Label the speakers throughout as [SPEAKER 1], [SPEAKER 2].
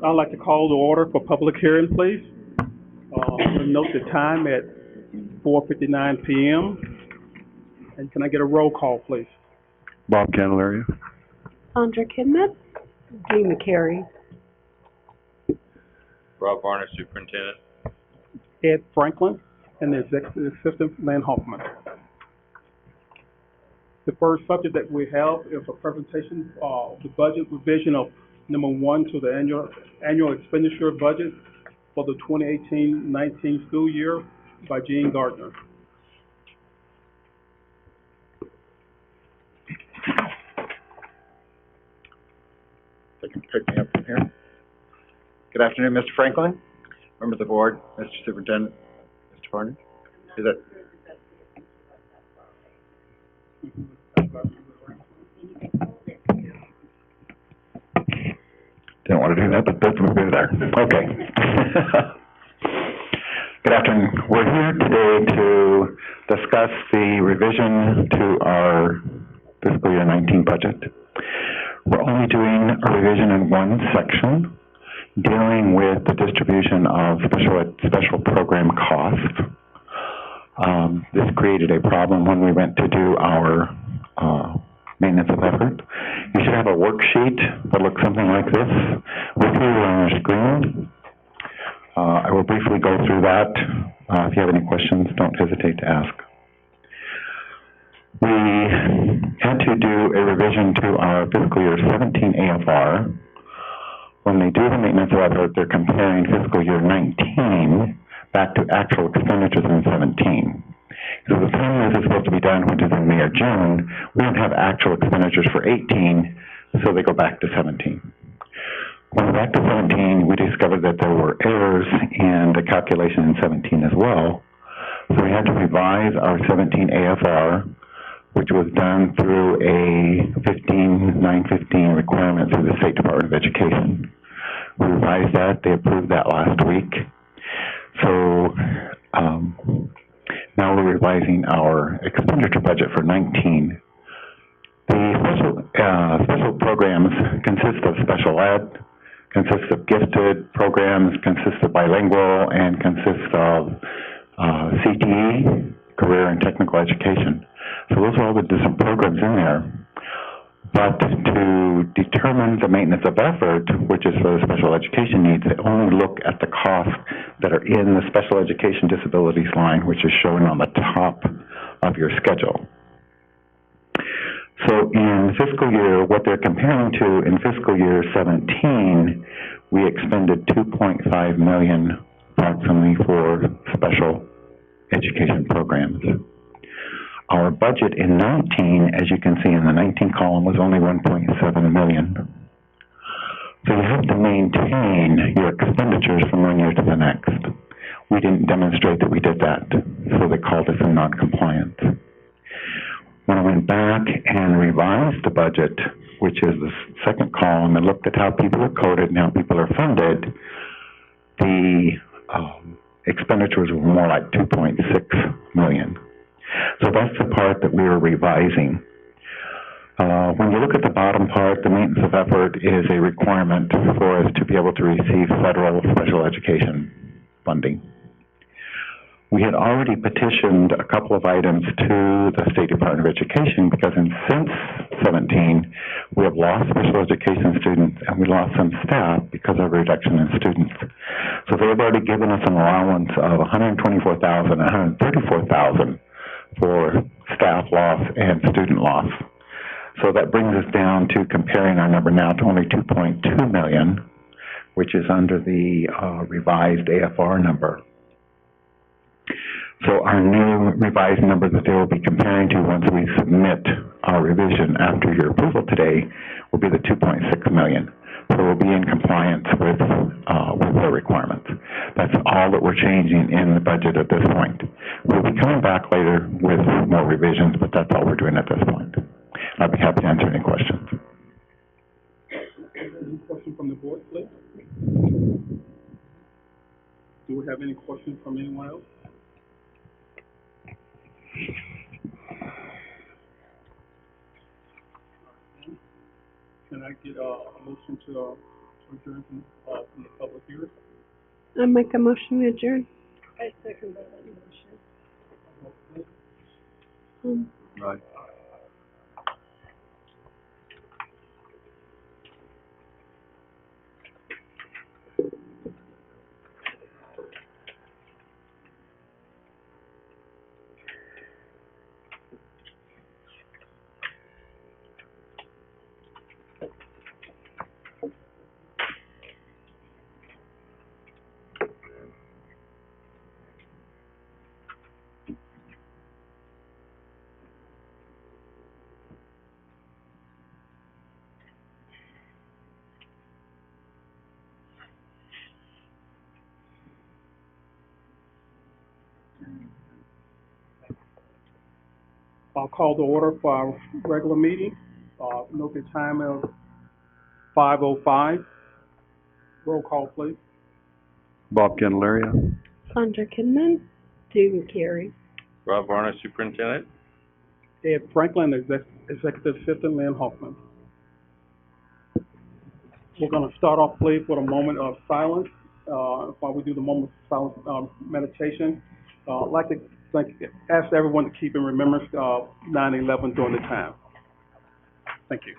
[SPEAKER 1] I'd like to call the order for public hearing, please. We'll note the time at 4:59 p.m. And can I get a roll call, please?
[SPEAKER 2] Bob Candelaria.
[SPEAKER 3] Andra Kidman. Dean McCary.
[SPEAKER 4] Rob Varner, Superintendent.
[SPEAKER 1] Ed Franklin and the Executive Assistant, Lynn Hoffman. The first subject that we have is a presentation of the budget revision of number 1 to the annual expenditure budget for the 2018-19 school year by Gene Gardner.
[SPEAKER 5] They can pick me up from here. Good afternoon, Mr. Franklin, members of the board, Mr. Superintendent, Mr. Varner. Is it?
[SPEAKER 2] Didn't want to do that, but that's what we're there. Okay. Good afternoon. We're here today to discuss the revision to our fiscal year 19 budget. We're only doing a revision in one section, dealing with the distribution of special program costs. This created a problem when we went to do our maintenance of effort. You should have a worksheet that looks something like this with you on your screen. I will briefly go through that. If you have any questions, don't hesitate to ask. We had to do a revision to our fiscal year 17 AFR. When they do the maintenance of effort, they're comparing fiscal year 19 back to actual expenditures in 17. So the time this is supposed to be done, which is in May or June, we don't have actual expenditures for 18, so they go back to 17. When we went back to 17, we discovered that there were errors in the calculation in 17 as well. So we had to revise our 17 AFR, which was done through a 915 requirement through the State Department of Education. We revised that. They approved that last week. So now we're revising our expenditure budget for 19. The special programs consist of special ed, consist of gifted programs, consist of bilingual, and consist of CTE, career and technical education. So those are all the different programs in there. But to determine the maintenance of effort, which is for the special education needs, they only look at the costs that are in the special education disabilities line, which is shown on the top of your schedule. So in fiscal year, what they're comparing to in fiscal year 17, we expended $2.5 million approximately for special education programs. Our budget in 19, as you can see in the 19 column, was only $1.7 million. So you have to maintain your expenditures from one year to the next. We didn't demonstrate that we did that, so they called us in non-compliance. When I went back and revised the budget, which is the second column, and looked at how people are coded and how people are funded, the expenditures were more like $2.6 million. So that's the part that we were revising. When you look at the bottom part, the maintenance of effort is a requirement for us to be able to receive federal special education funding. We had already petitioned a couple of items to the State Department of Education because since 17, we have lost special education students and we lost some staff because of a reduction in students. So they've already given us an allowance of $124,000 and $134,000 for staff loss and student loss. So that brings us down to comparing our number now to only $2.2 million, which is under the revised AFR number. So our new revised number that they will be comparing to once we submit our revision after your approval today will be the $2.6 million. So we'll be in compliance with their requirements. That's all that we're changing in the budget at this point. We'll be coming back later with more revisions, but that's all we're doing at this point. I'd be happy to answer any questions.
[SPEAKER 1] Any questions from the board, please? Do we have any questions from anyone else? Can I get a motion to adjourn from the public hearing.
[SPEAKER 3] I make a motion to adjourn. I second that motion.
[SPEAKER 5] Right.
[SPEAKER 1] I'll call the order for our regular meeting. Note the time of 5:05. Roll call, please.
[SPEAKER 2] Bob Candelaria.
[SPEAKER 3] Sandra Kidman. Dean Carey.
[SPEAKER 4] Rob Varner, Superintendent.
[SPEAKER 1] Ed Franklin, Executive Assistant, Lynn Hoffman. We're going to start off, please, with a moment of silence while we do the moment of silence meditation. I'd like to ask everyone to keep in remembrance 9/11 during the time. Thank you.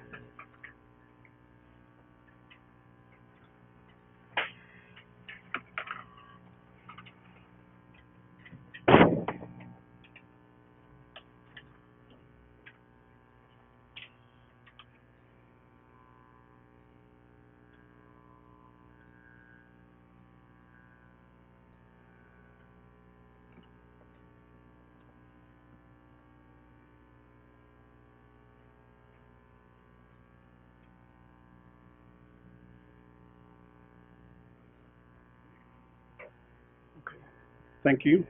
[SPEAKER 1] Thank you.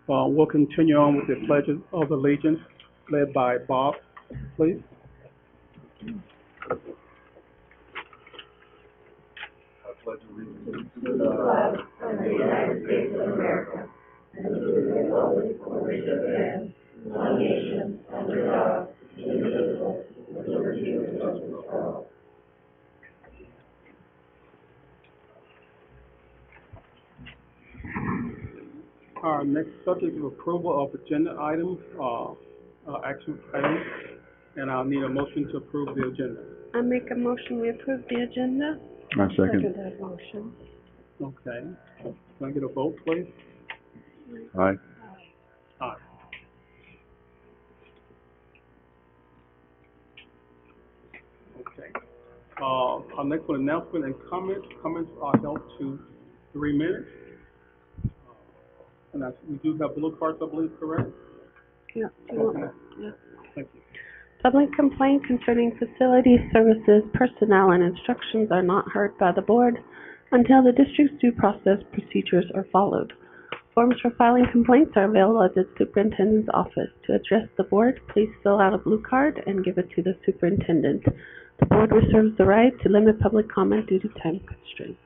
[SPEAKER 1] We'll continue on with the Pledge of Allegiance, led by Bob, please.
[SPEAKER 5] I pledge allegiance to the flag of the United States of America and to the republic for which it stands, one nation, under God, indivisible, with liberty and justice for all.
[SPEAKER 1] Our next subject is approval of agenda items, action items, and I'll need a motion to approve the agenda.
[SPEAKER 3] I make a motion we approve the agenda.
[SPEAKER 2] I second.
[SPEAKER 3] that motion.
[SPEAKER 1] Okay. Can I get a vote, please?
[SPEAKER 2] Aye.
[SPEAKER 1] Aye. Okay. Our next one, announcement and comments. Comments are held to 3 minutes. And we do have blue cards, I believe, correct?
[SPEAKER 3] Yeah.
[SPEAKER 1] Okay.
[SPEAKER 3] Yeah.
[SPEAKER 1] Thank you.
[SPEAKER 3] Public complaint concerning facilities, services, personnel, and instructions are not heard by the board until the district's due process procedures are followed. Forms for filing complaints are available at the superintendent's office. To address the board, please fill out a blue card and give it to the superintendent. The board reserves the right to limit public comment due to time constraints.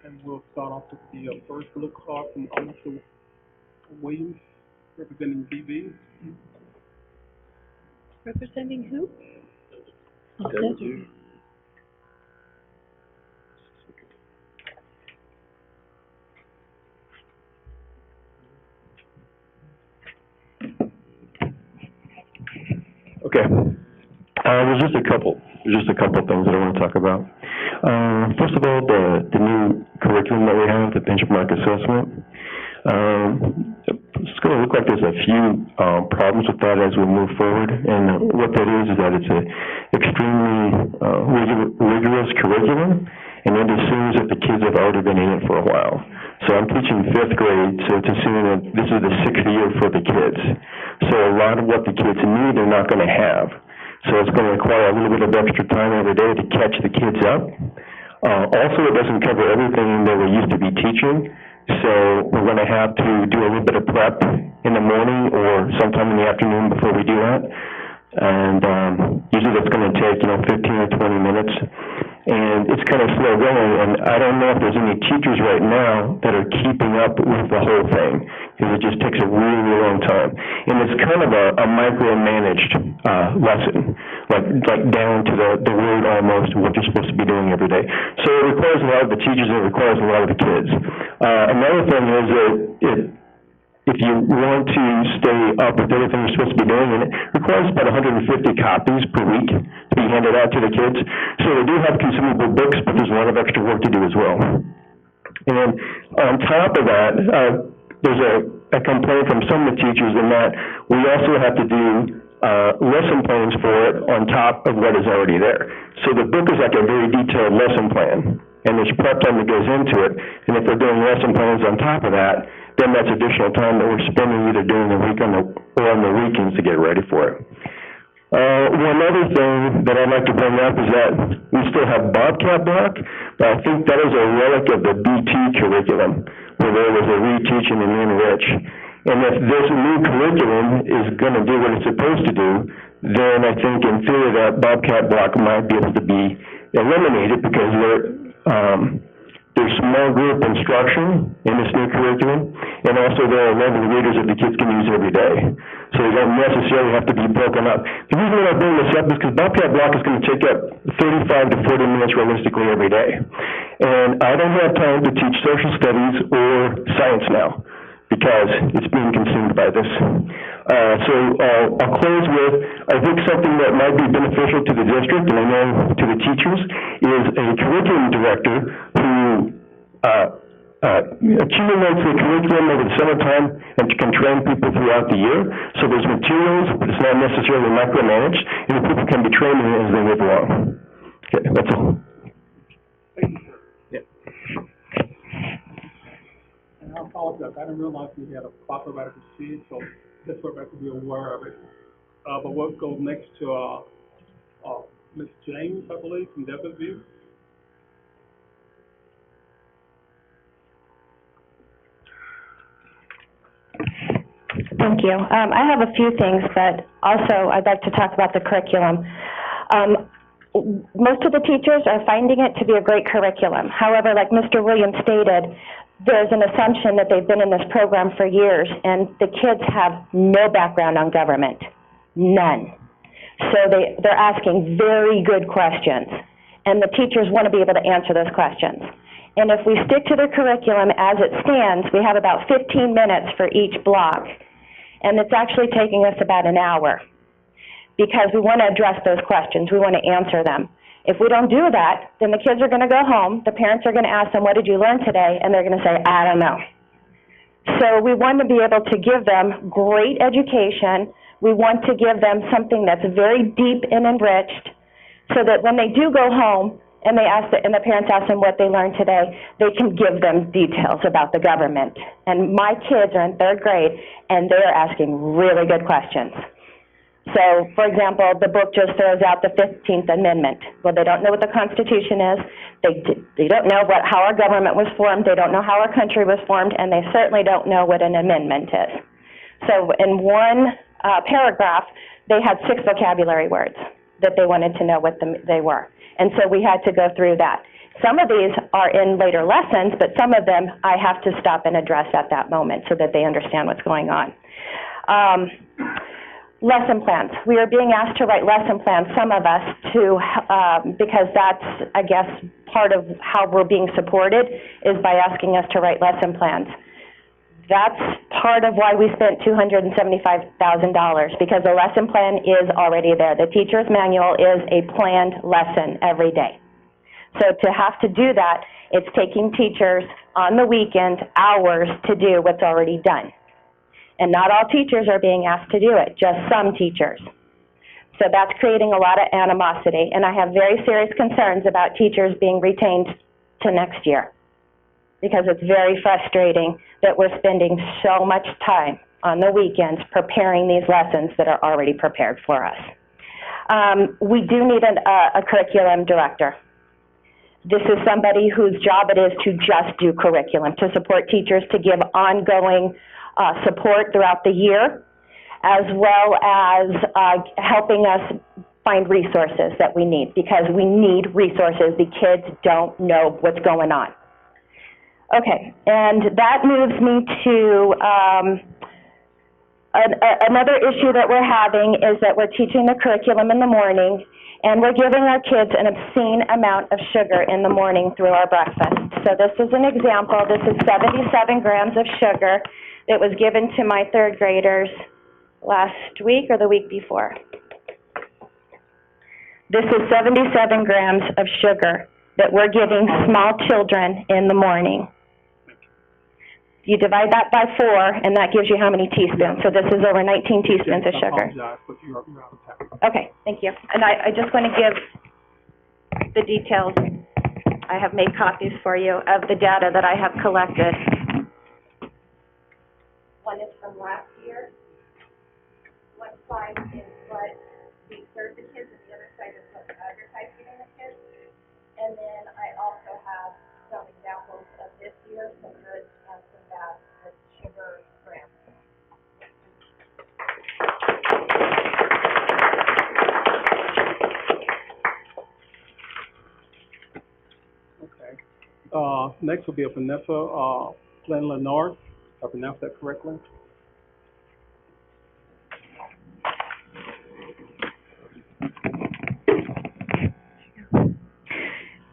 [SPEAKER 1] And we'll start off with the first blue card from Officer Williams, representing DB.
[SPEAKER 3] Representing who? Oh,
[SPEAKER 5] Desiree.
[SPEAKER 3] Desiree.
[SPEAKER 6] Okay. There's just a couple things that I want to talk about. First of all, the new curriculum that we have, the benchmark assessment. It's going to look like there's a few problems with that as we move forward. And what that is that it's a extremely rigorous curriculum, and it assumes that the kids have already been in it for a while. So I'm teaching 5th grade, so it's assuming that this is the 6th year for the kids. So a lot of what the kids need, they're not going to have. So it's going to require a little bit of extra time every day to catch the kids up. Also, it doesn't cover everything that we used to be teaching. So we're going to have to do a little bit of prep in the morning or sometime in the afternoon before we do that. And, usually that's gonna take, 15 or 20 minutes. And it's kind of slow going, and I don't know if there's any teachers right now that are keeping up with the whole thing, because it just takes a really, really long time. And it's kind of a micromanaged, lesson, like down to the word almost, what you're supposed to be doing every day. So it requires a lot of the teachers, and it requires a lot of the kids. Another thing is that if you want to stay up with everything you're supposed to be doing, and it requires about 150 copies per week to be handed out to the kids. So they do have consumable books, but there's a lot of extra work to do as well. And on top of that, there's a complaint from some of the teachers in that we also have to do lesson plans for it on top of what is already there. So the book is like a very detailed lesson plan, and there's prep time that goes into it. And if they're doing lesson plans on top of that, then that's additional time that we're spending either during the week or on the weekends to get ready for it. One other thing that I'd like to bring up is that we still have Bobcat Block, but I think that is a relic of the BT curriculum, where there was a reteach and an enrich. And if this new curriculum is going to do what it's supposed to do, then I think in theory that Bobcat Block might be able to be eliminated, because there's small group instruction in this new curriculum, and also there are 11 readers that the kids can use every day. So they don't necessarily have to be broken up. The reason that I bring this up is because Bobcat Block is going to take up 35 to 40 minutes realistically every day. And I don't have time to teach social studies or science now, because it's being consumed by this. So I'll close with, I think something that might be beneficial to the district, and I know to the teachers, is a curriculum director who accumulates the curriculum over the summertime and can train people throughout the year. So there's materials, but it's not necessarily micromanaged, and the people can be trained in it as they move along. Okay, that's all.
[SPEAKER 1] And I apologize, I didn't realize we had a copyright proceed, so just so I could be aware of it. But we'll go next to, Ms. James, I believe, from Devonview.
[SPEAKER 7] Thank you. I have a few things, but also I'd like to talk about the curriculum. Most of the teachers are finding it to be a great curriculum. However, like Mr. Williams stated, there's an assumption that they've been in this program for years, and the kids have no background on government, none. So they're asking very good questions, and the teachers want to be able to answer those questions. And if we stick to the curriculum as it stands, we have about 15 minutes for each block, and it's actually taking us about an hour, because we want to address those questions, we want to answer them. If we don't do that, then the kids are going to go home, the parents are going to ask them, what did you learn today? And they're going to say, I don't know. So we want to be able to give them great education. We want to give them something that's very deep and enriched, so that when they do go home and the parents ask them what they learned today, they can give them details about the government. And my kids are in 3rd grade, and they're asking really good questions. So, for example, the book just throws out the 15th Amendment. Well, they don't know what the Constitution is. They don't know how our government was formed. They don't know how our country was formed, and they certainly don't know what an amendment is. So, in one paragraph, they had 6 vocabulary words that they wanted to know what they were. And so we had to go through that. Some of these are in later lessons, but some of them I have to stop and address at that moment so that they understand what's going on. Lesson plans. We are being asked to write lesson plans, some of us, because that's, I guess, part of how we're being supported is by asking us to write lesson plans. That's part of why we spent $275,000, because the lesson plan is already there. The teacher's manual is a planned lesson every day. So to have to do that, it's taking teachers on the weekend hours to do what's already done. And not all teachers are being asked to do it, just some teachers. So that's creating a lot of animosity, and I have very serious concerns about teachers being retained to next year, because it's very frustrating that we're spending so much time on the weekends preparing these lessons that are already prepared for us. We do need a curriculum director. This is somebody whose job it is to just do curriculum, to support teachers, to give ongoing support throughout the year, as well as helping us find resources that we need, because we need resources. The kids don't know what's going on. Okay, and that moves me to another issue that we're having is that we're teaching the curriculum in the morning, and we're giving our kids an obscene amount of sugar in the morning through our breakfast. So this is an example. This is 77 grams of sugar that was given to my third graders last week or the week before. This is 77 grams of sugar that we're giving small children in the morning. You divide that by 4, and that gives you how many teaspoons. So this is over 19 teaspoons of sugar.
[SPEAKER 1] I apologize, but you're out of time.
[SPEAKER 7] Okay, thank you. And I just want to give the details. I have made copies for you of the data that I have collected. One is from last year. One side is what we serve the kids, and the other side is what we advertise giving the kids. And then I also have some examples of this year, some good and some bad with sugar grams.
[SPEAKER 1] Okay. Next will be Vanessa Glenn Leonard. If I pronounced that correctly.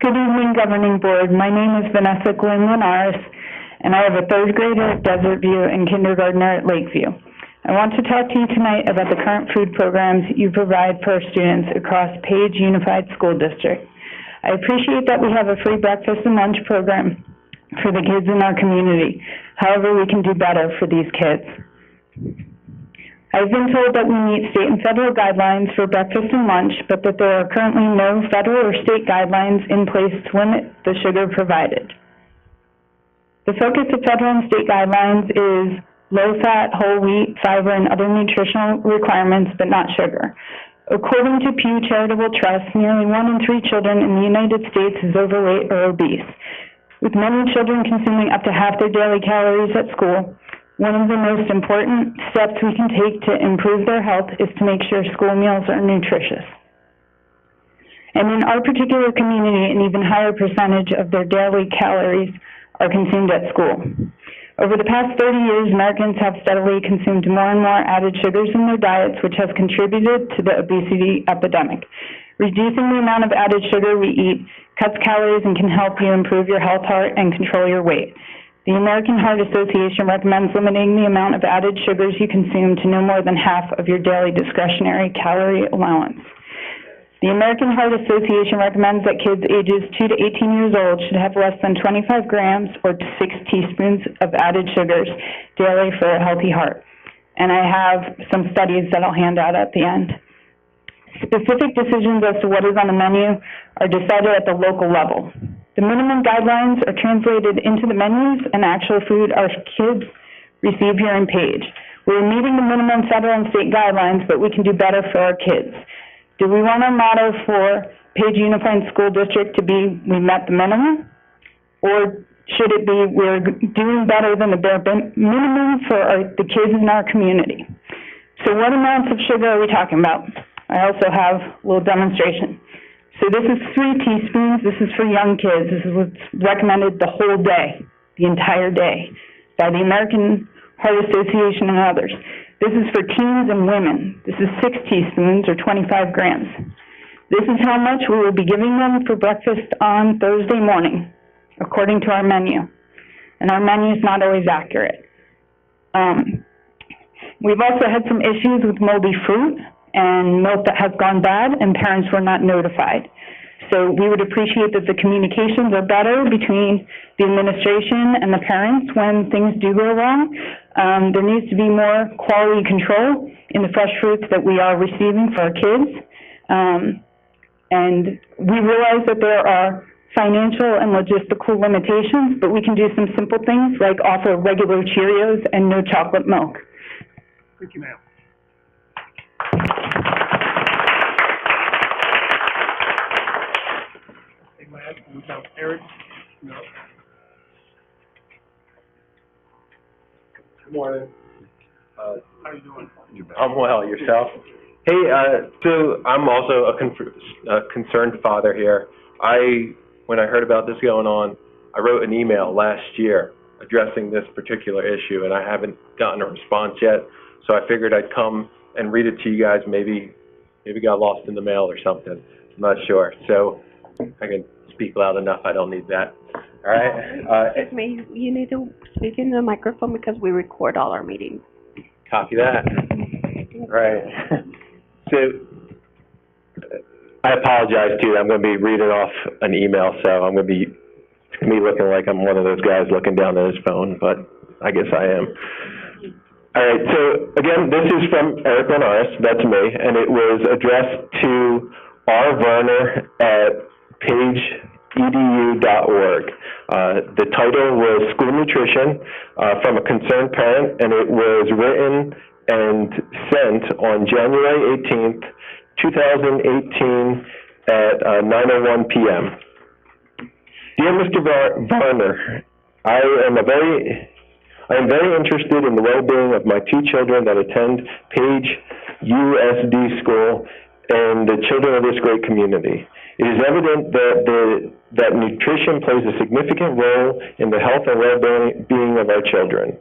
[SPEAKER 8] Good evening, Governing Board. My name is Vanessa Glenn Linares, and I have a third grader at Desert View and kindergartner at Lakeview. I want to talk to you tonight about the current food programs you provide for our students across Page Unified School District. I appreciate that we have a free breakfast and lunch program for the kids in our community. However, we can do better for these kids. I've been told that we meet state and federal guidelines for breakfast and lunch, but that there are currently no federal or state guidelines in place to limit the sugar provided. The focus of federal and state guidelines is low-fat, whole wheat, fiber, and other nutritional requirements, but not sugar. According to Pew Charitable Trust, nearly 1 in 3 children in the United States is overweight or obese. With many children consuming up to half their daily calories at school, one of the most important steps we can take to improve their health is to make sure school meals are nutritious. And in our particular community, an even higher percentage of their daily calories are consumed at school. Over the past 30 years, Americans have steadily consumed more and more added sugars in their diets, which has contributed to the obesity epidemic. Reducing the amount of added sugar we eat cuts calories and can help you improve your health, heart, and control your weight. The American Heart Association recommends limiting the amount of added sugars you consume to no more than half of your daily discretionary calorie allowance. The American Heart Association recommends that kids ages 2 to 18 years old should have less than 25 grams or 6 teaspoons of added sugars daily for a healthy heart. And I have some studies that I'll hand out at the end. Specific decisions as to what is on the menu are decided at the local level. The minimum guidelines are translated into the menus and actual food our kids receive here in Page. We're meeting the minimum federal and state guidelines, but we can do better for our kids. Do we want our motto for Page Unified School District to be, we met the minimum? Or should it be, we're doing better than the bare minimum for the kids in our community? So what amounts of sugar are we talking about? I also have a little demonstration. So this is 3 teaspoons. This is for young kids. This is what's recommended the whole day, the entire day, by the American Heart Association and others. This is for teens and women. This is 6 teaspoons or 25 grams. This is how much we will be giving them for breakfast on Thursday morning, according to our menu. And our menu is not always accurate. We've also had some issues with moldy fruit and milk that has gone bad, and parents were not notified. So we would appreciate that the communications are better between the administration and the parents when things do go wrong. There needs to be more quality control in the fresh fruits that we are receiving for our kids. And we realize that there are financial and logistical limitations, but we can do some simple things like offer regular Cheerios and no chocolate milk.
[SPEAKER 1] Thank you, ma'am. We have Eric. No.
[SPEAKER 9] Good morning.
[SPEAKER 1] Hi, How you doing?
[SPEAKER 9] I'm well, yourself? Hey, so I'm also a concerned father here. When I heard about this going on, I wrote an email last year addressing this particular issue, and I haven't gotten a response yet, so I figured I'd come and read it to you guys. Maybe got lost in the mail or something. I'm not sure. So I can speak loud enough. I don't need that. All right?
[SPEAKER 3] Excuse me, you need to speak into the microphone because we record all our meetings.
[SPEAKER 9] Copy that. Right. So, I apologize too. I'm going to be reading off an email, so I'm going to be looking like I'm one of those guys looking down at his phone, but I guess I am. All right. So again, this is from Eric Linares. That's me, and it was addressed to R. Werner at pageedu.org. The title was School Nutrition from a Concerned Parent, and it was written and sent on January 18th, 2018 at 9:01 p.m. Dear Mr. Varner, I am very interested in the well-being of my two children that attend Page USD School and the children of this great community. It is evident that nutrition plays a significant role in the health and well-being of our children.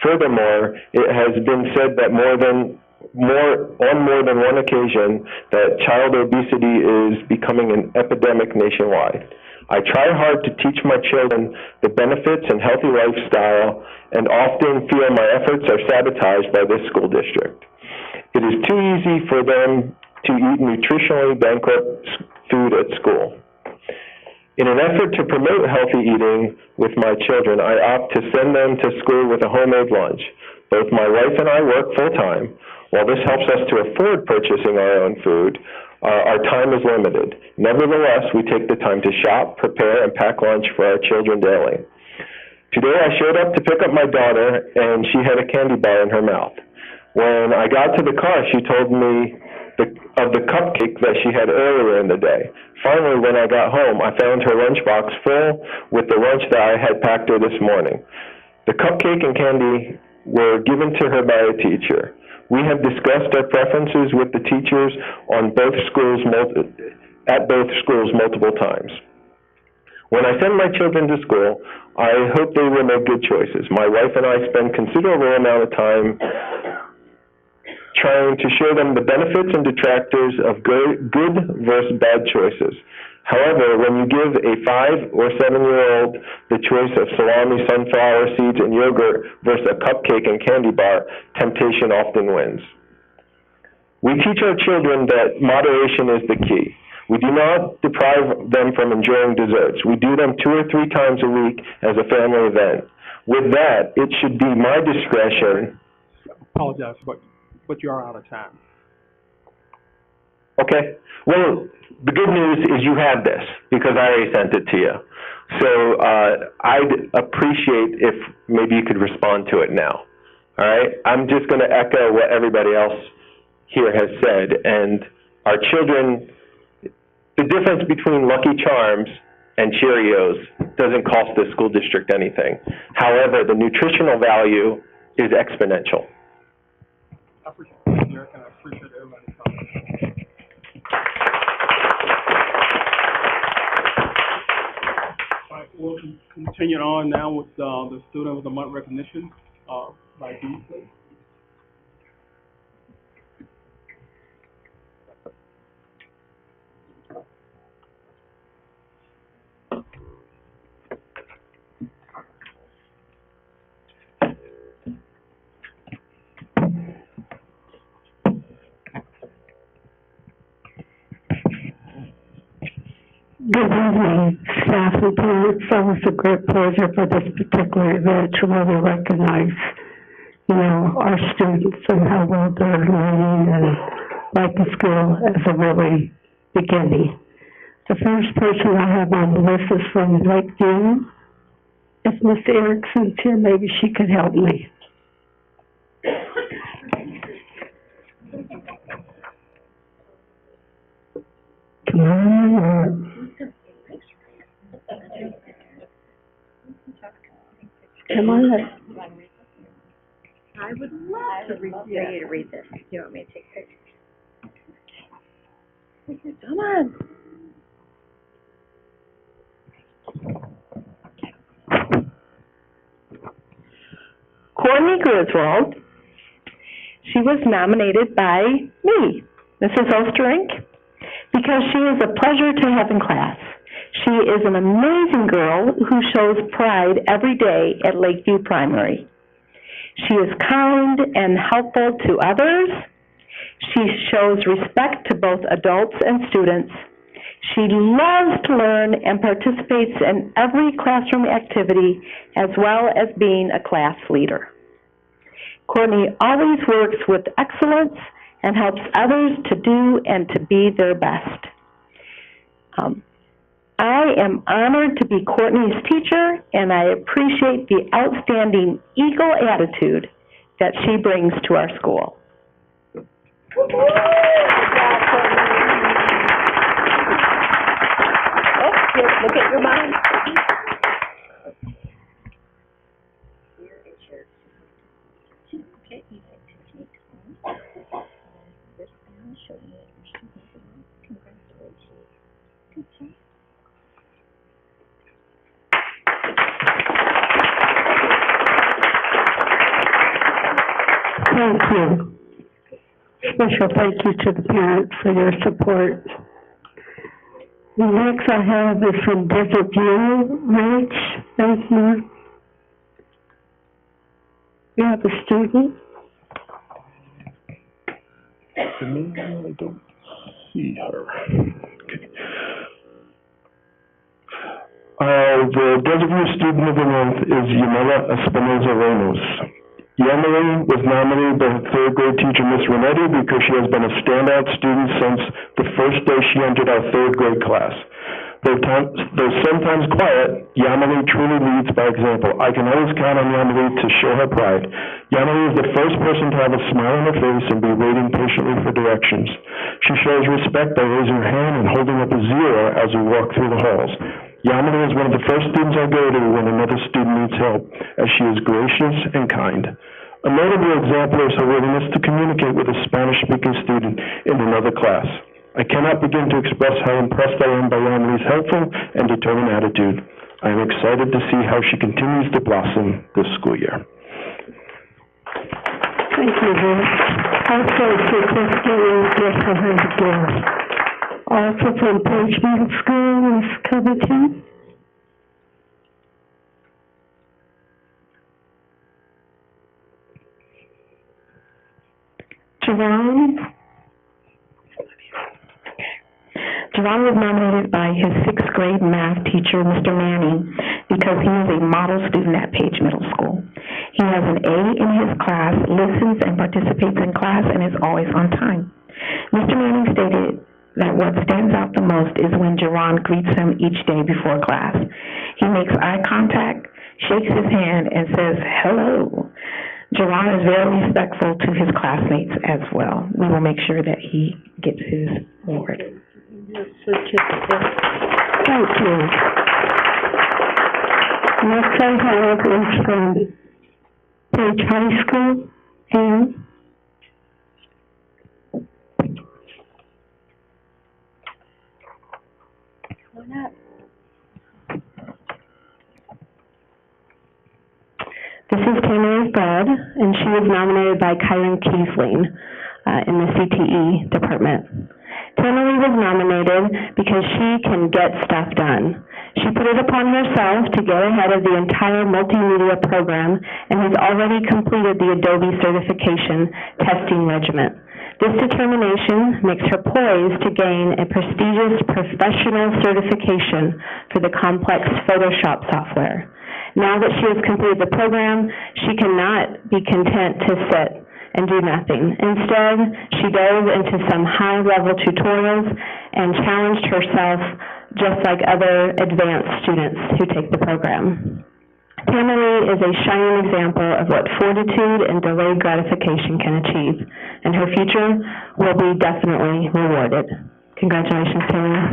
[SPEAKER 9] Furthermore, it has been said that on more than one occasion that child obesity is becoming an epidemic nationwide. I try hard to teach my children the benefits and healthy lifestyle and often feel my efforts are sabotaged by this school district. It is too easy for them to eat nutritionally bankrupt food at school. In an effort to promote healthy eating with my children, I opt to send them to school with a homemade lunch. Both my wife and I work full-time. While this helps us to afford purchasing our own food, our time is limited. Nevertheless, we take the time to shop, prepare, and pack lunch for our children daily. Today, I showed up to pick up my daughter, and she had a candy bar in her mouth. When I got to the car, she told me of the cupcake that she had earlier in the day. Finally, when I got home, I found her lunchbox full with the lunch that I had packed her this morning. The cupcake and candy were given to her by a teacher. We have discussed our preferences with the teachers at both schools multiple times. When I send my children to school, I hope they will make good choices. My wife and I spend considerable amount of time trying to show them the benefits and detractors of good versus bad choices. However, when you give a 5 or 7-year-old the choice of salami, sunflower seeds, and yogurt versus a cupcake and candy bar, temptation often wins. We teach our children that moderation is the key. We do not deprive them from enjoying desserts. We do them 2 or 3 times a week as a family event. With that, it should be my discretion.
[SPEAKER 1] Apologize, but you are out of time.
[SPEAKER 9] Okay. Well, the good news is you have this because I already sent it to you. So I'd appreciate if maybe you could respond to it now. All right? I'm just going to echo what everybody else here has said. And our children, the difference between Lucky Charms and Cheerios doesn't cost the school district anything. However, the nutritional value is exponential.
[SPEAKER 1] I appreciate it, Derek, and I appreciate everybody's comments. All right, we'll continue on now with the Student of the Month recognition by Dee, please.
[SPEAKER 10] Good evening, staff and parents. It's always a great pleasure for this particular event to really recognize, our students and how well they're learning and like the school as a really beginning. The first person I have on the list is from Lakeview. If Miss Erickson's here, maybe she could help me. Come on. Come on.
[SPEAKER 5] I would love to read this. Do you want me to take pictures? Come on. Courtney Griswold. She was nominated by me, Mrs. Osterink, because she is a pleasure to have in class. She is an amazing girl who shows pride every day at Lakeview Primary. She is kind and helpful to others. She shows respect to both adults and students. She loves to learn and participates in every classroom activity, as well as being a class leader. Courtney always works with excellence and helps others to do and to be their best. I am honored to be Courtney's teacher, and I appreciate the outstanding eagle attitude that she brings to our school. Oh, here, look at your mom. Here is your okay, you take technique home. This now show you what your students are doing. Congratulations. Good job.
[SPEAKER 10] Thank you. Special thank you to the parents for your support. The next I have is from Desert View, Rich. Thank you. We have a student.
[SPEAKER 6] I don't see her. Okay. The Desert View Student of the Month is Yamela Espinoza Ramos. Yamela was nominated by her third grade teacher, Miss Renetti, because she has been a standout student since the first day she entered our third grade class. Though sometimes quiet, Yamala truly leads by example. I can always count on Yamala to show her pride. Yamala is the first person to have a smile on her face and be waiting patiently for directions. She shows respect by raising her hand and holding up a zero as we walk through the halls. Yamala is one of the first students I go to when another student needs help, as she is gracious and kind. A notable example is her willingness to communicate with a Spanish-speaking student in another class. I cannot begin to express how impressed I am by Yamala's helpful and determined attitude. I am excited to see how she continues to blossom this school year.
[SPEAKER 10] Thank you, Rich. Also, certificate is just for her to give. Also from Page Middle School, Ms. Covington.
[SPEAKER 11] Jerome was nominated by his sixth grade math teacher, Mr. Manning, because he is a model student at Page Middle School. He has an A in his class, listens and participates in class, and is always on time. Mr. Manning stated that what stands out the most is when Jerron greets him each day before class. He makes eye contact, shakes his hand, and says, "Hello." Jerron is very respectful to his classmates as well. We will make sure that he gets his award.
[SPEAKER 10] Thank you. Next I have is from Page High School, and
[SPEAKER 3] This is Tamara Bud, and she was nominated by Kyron Kiesling in the CTE department. Tamara was nominated because she can get stuff done. She put it upon herself to get ahead of the entire multimedia program and has already completed the Adobe certification testing regimen. This determination makes her poised to gain a prestigious professional certification for the complex Photoshop software. Now that she has completed the program, she cannot be content to sit and do nothing. Instead, she dove into some high-level tutorials and challenged herself just like other advanced students who take the program. Tamara is a shining example of what fortitude and delayed gratification can achieve, and her future will be definitely rewarded. Congratulations, Tamara.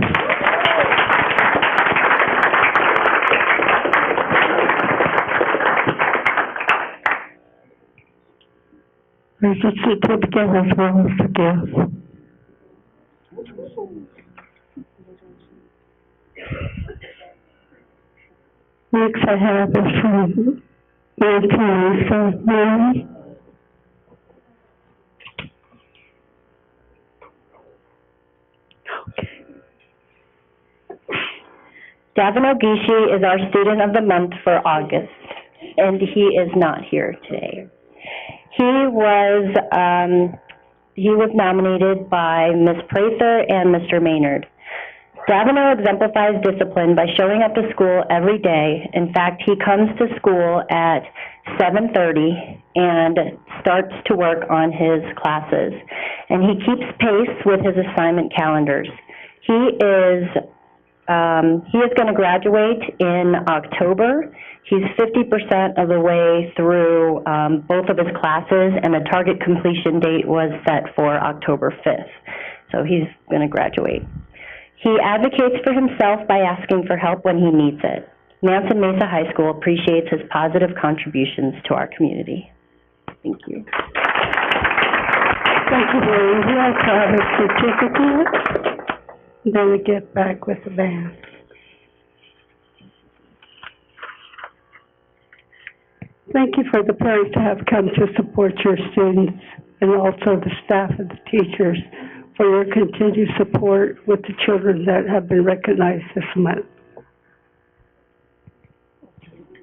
[SPEAKER 10] There's a certificate as well as a gift. Next I have is from Nancy Mary.
[SPEAKER 7] Davin Ogishi is our student of the month for August, and he is not here today. He was nominated by Ms. Prather and Mr. Maynard. Davino exemplifies discipline by showing up to school every day. In fact, he comes to school at 7:30 and starts to work on his classes. And he keeps pace with his assignment calendars. He is going to graduate in October. He's 50% of the way through both of his classes, and the target completion date was set for October 5th. So he's going to graduate. He advocates for himself by asking for help when he needs it. Manson Mesa High School appreciates his positive contributions to our community. Thank you.
[SPEAKER 10] Thank you, Lori. We also have a certificate. Then we get back with the band. Thank you for the parents that have come to support your students, and also the staff and the teachers for your continued support with the children that have been recognized this month.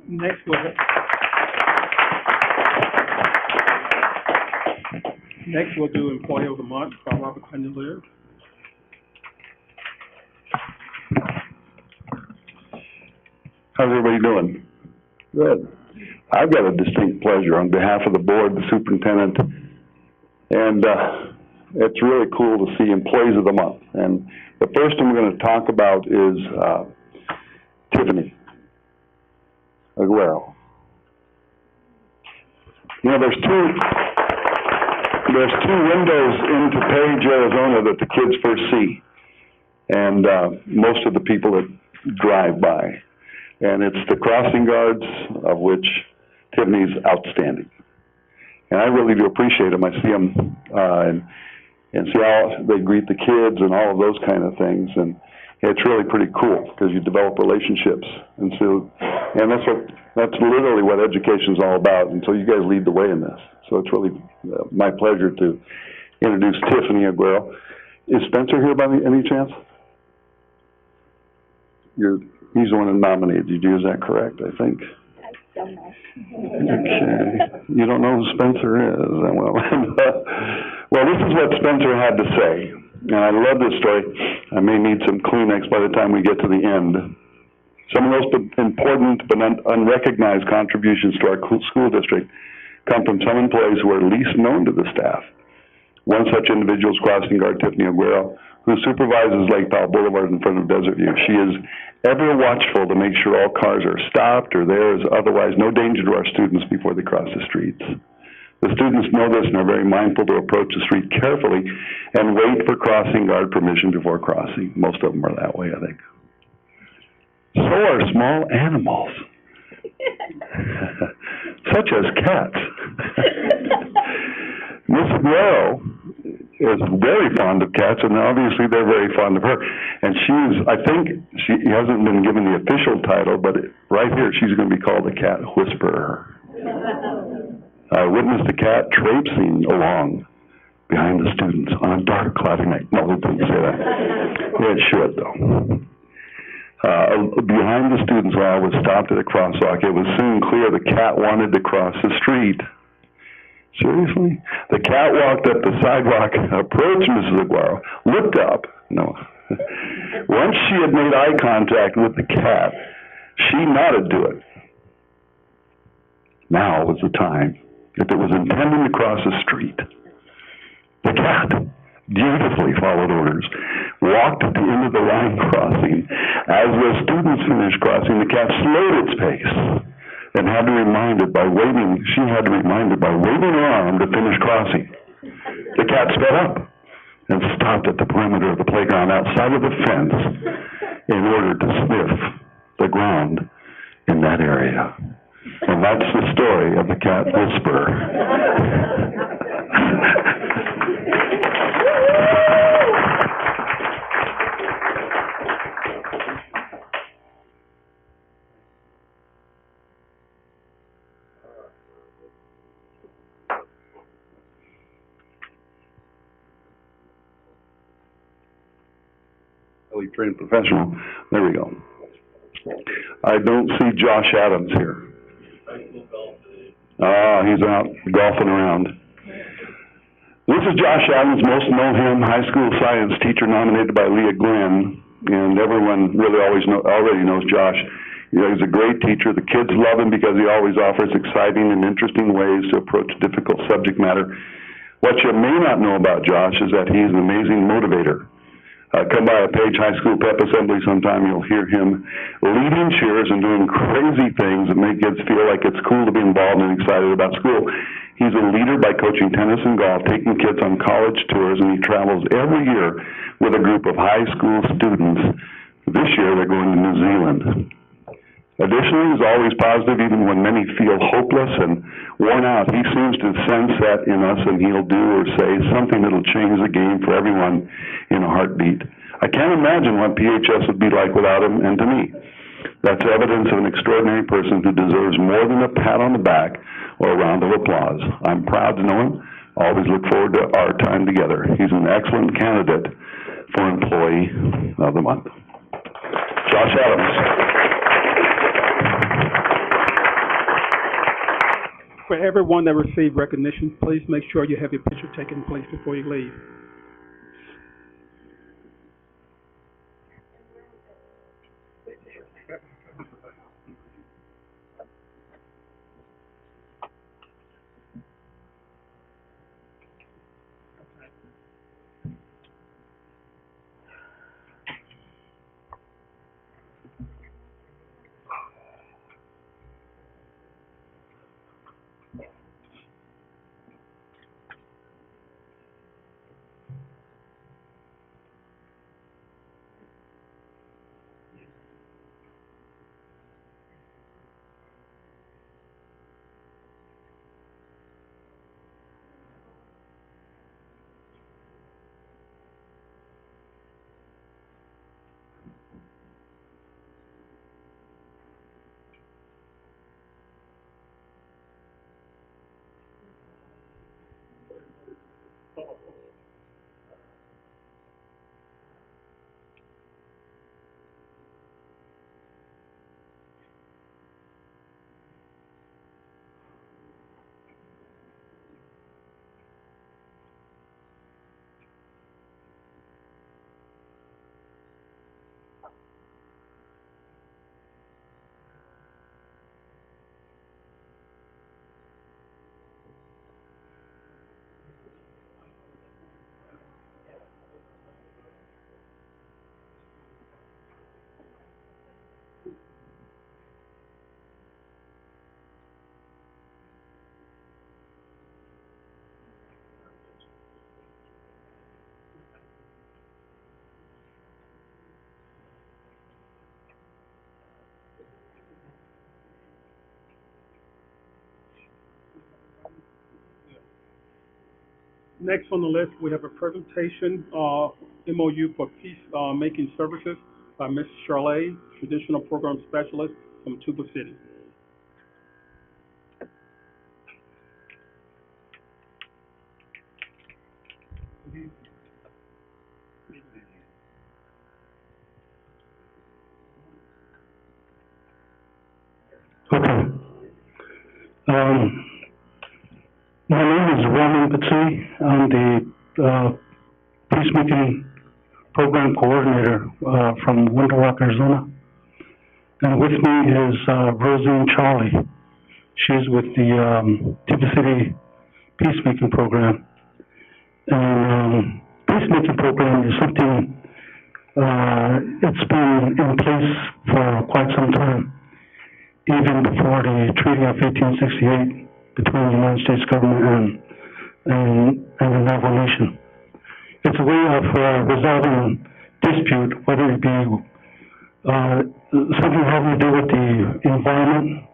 [SPEAKER 1] Next we'll do Employee of the Month by Robert Clear.
[SPEAKER 12] How's everybody doing? Good. I've got a distinct pleasure on behalf of the board, the superintendent, and it's really cool to see Employees of the Month. And the first one we're going to talk about is Tiffany Aguero. You know, there's two windows into Page, Arizona that the kids first see, and most of the people that drive by. And it's the crossing guards, of which Tiffany's outstanding. And I really do appreciate them. I see them and see how they greet the kids and all of those kind of things. And it's really pretty cool because you develop relationships. And that's literally what education's all about. And so you guys lead the way in this. So it's really my pleasure to introduce Tiffany Aguero. Is Spencer here by any chance? He's the one that nominated you, is that correct, I think?
[SPEAKER 7] I don't know.
[SPEAKER 12] Okay. You don't know who Spencer is? Well, well, this is what Spencer had to say. And I love this story. I may need some Kleenex by the time we get to the end. Some of those important but unrecognized contributions to our school district come from some employees who are least known to the staff. One such individual is crossing guard Tiffany Aguero, who supervises Lake Powell Boulevard in front of Desert View. She is ever watchful to make sure all cars are stopped or there is otherwise no danger to our students before they cross the streets. The students know this and are very mindful to approach the street carefully and wait for crossing guard permission before crossing. Most of them are that way, I think. So are small animals, such as cats. Miss Aguero is very fond of cats, and obviously they're very fond of her. And I think she hasn't been given the official title, but right here she's going to be called the Cat Whisperer. I witnessed a cat traipsing along behind the students on a dark, cloudy night. No, it didn't say that. It should, though. Behind the students while I was stopped at a crosswalk, it was soon clear the cat wanted to cross the street. Seriously? The cat walked up the sidewalk, approached Mrs. Aguero, looked up. No. Once she had made eye contact with the cat, she nodded to it. Now was the time. If it was intending to cross the street, the cat dutifully followed orders, walked to the end of the line crossing. As the students finished crossing, the cat slowed its pace and she had to remind it by waving her arm to finish crossing. The cat sped up and stopped at the perimeter of the playground outside of the fence in order to sniff the ground in that area. And that's the story of the Cat Whisperer. Highly trained professional. There we go. I don't see Josh Adams here. Ah, he's out golfing around. This is Josh Adams. Most know him, high school science teacher nominated by Leah Glenn, and everyone really already knows Josh. You know, he's a great teacher. The kids love him because he always offers exciting and interesting ways to approach difficult subject matter. What you may not know about Josh is that he's an amazing motivator. Come by a Page High School pep assembly sometime, you'll hear him leading cheers and doing crazy things that make kids feel like it's cool to be involved and excited about school. He's a leader by coaching tennis and golf, taking kids on college tours, and he travels every year with a group of high school students. This year, they're going to New Zealand. Additionally, he's always positive even when many feel hopeless and worn out. He seems to sense that in us, and he'll do or say something that'll change the game for everyone in a heartbeat. I can't imagine what PHS would be like without him, and to me, that's evidence of an extraordinary person who deserves more than a pat on the back or a round of applause. I'm proud to know him. Always look forward to our time together. He's an excellent candidate for Employee of the Month. Josh Adams.
[SPEAKER 1] For everyone that received recognition, please make sure you have your picture taken, please, before you leave. Next on the list, we have a presentation, MOU for Peace-making Services by Ms. Charlay, Traditional Program Specialist from Tuba City.
[SPEAKER 13] Okay. My name is Roman Patsui. I'm the Peacemaking Program Coordinator from Winter Rock, Arizona. And with me is Rosine Charlie. She's with the Tuba City Peacemaking Program. And Peacemaking Program is something it's been in place for quite some time, even before the Treaty of 1868 between the United States government and the Navajo Nation. It's a way of resolving dispute, whether it be something having to do with the environment,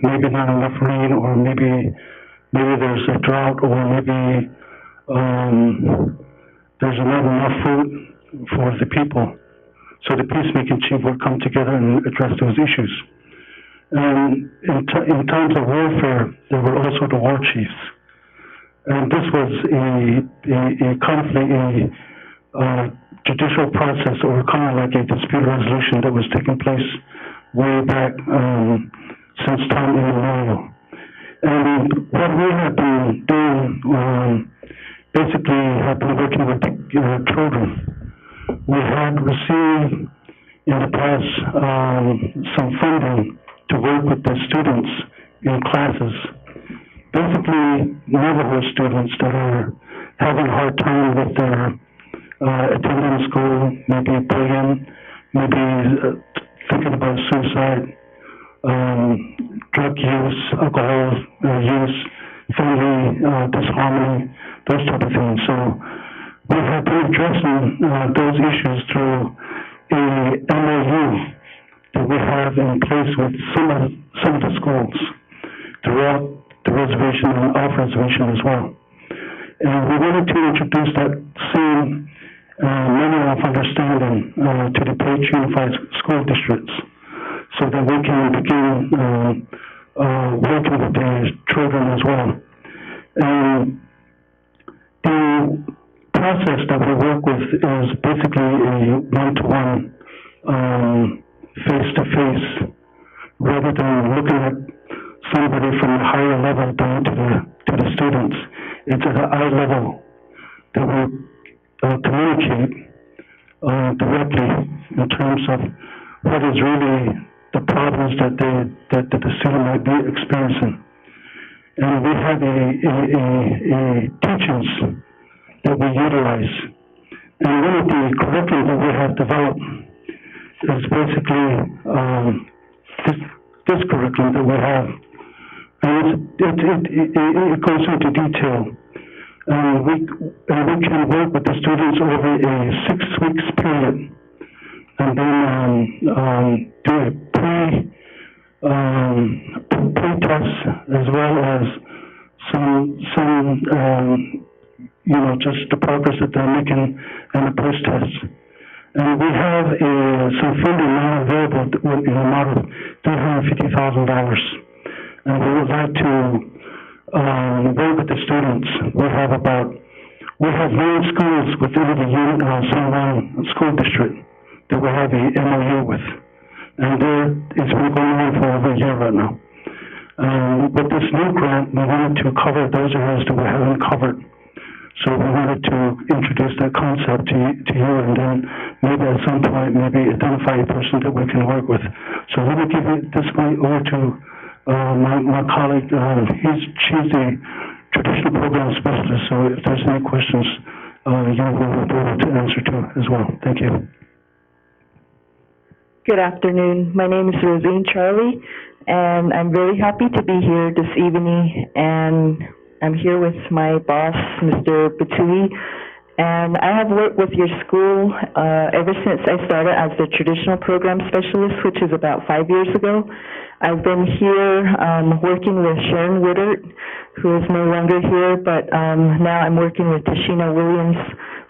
[SPEAKER 13] maybe not enough rain, or maybe maybe there's a drought, or maybe, there's not enough food for the people. So the peacemaking chief would come together and address those issues. And in times of warfare, there were also the war chiefs. And this was a conflict, judicial process, or kind of like a dispute resolution that was taking place way back, since time immemorial. And what we have been doing, basically have been working with children. We had received in the past, some funding to work with the students in classes. Basically, neighborhood students that are having a hard time with their attending school, maybe bullying, maybe thinking about suicide, drug use, alcohol use, family disharmony, those type of things. So we have been addressing those issues through a MOU that we have in place with some of the schools throughout the reservation and off reservation as well. And we wanted to introduce that same manual of understanding to the Page Unified School Districts, so that we can begin working with the children as well. And the process that we work with is basically a one-to-one, face-to-face, rather than looking at somebody from a higher level down to the students. It's at an eye level that we communicate directly in terms of what is really the problems that the student might be experiencing. And we have a teachings that we utilize. And one of the curriculum that we have developed is basically this curriculum that we have. And it goes into detail. And we can work with the students over a 6 weeks period, and then do a pre-test, as well as some just the progress that they're making and the post-test. And we have some funding now available in the amount of $350,000. And we would like to work with the students. We have 9 schools within the San Juan School District that we have a MOU with. And it's been going on for over a year right now. With this new grant, we wanted to cover those areas that we haven't covered. So we wanted to introduce that concept to you, and then maybe at some point, maybe identify a person that we can work with. So let me give this mic over to my colleague. She's the traditional program specialist, so if there's any questions, you will be able to answer to as well. Thank you.
[SPEAKER 14] Good afternoon. My name is Rosine Charlie, and I'm very happy to be here this evening, and I'm here with my boss, Mr. Batui, and I have worked with your school ever since I started as the traditional program specialist, which is about 5 years ago. I've been here working with Sharon Woodard, who is no longer here, but now I'm working with Tashina Williams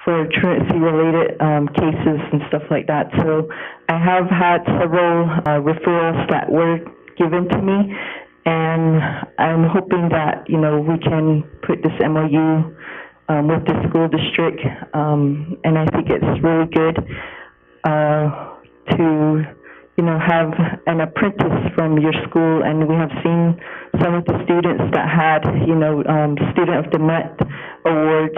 [SPEAKER 14] for truancy-related cases and stuff like that. So I have had several referrals that were given to me, and I'm hoping that, we can put this MOU with the school district, and I think it's really good to, have an apprentice from your school, and we have seen some of the students that had, Student of the Month awards.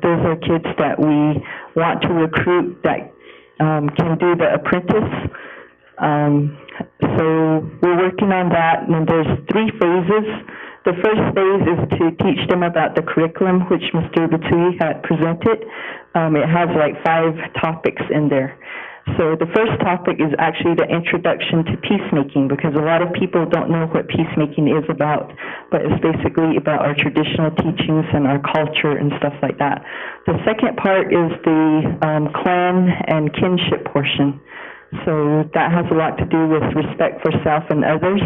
[SPEAKER 14] Those are kids that we want to recruit that can do the apprentice. So we're working on that, and there's 3 phases. The first phase is to teach them about the curriculum, which Mr. Batui had presented. It has like 5 topics in there. So the first topic is actually the introduction to peacemaking, because a lot of people don't know what peacemaking is about, but it's basically about our traditional teachings and our culture and stuff like that. The second part is the clan and kinship portion. So that has a lot to do with respect for self and others.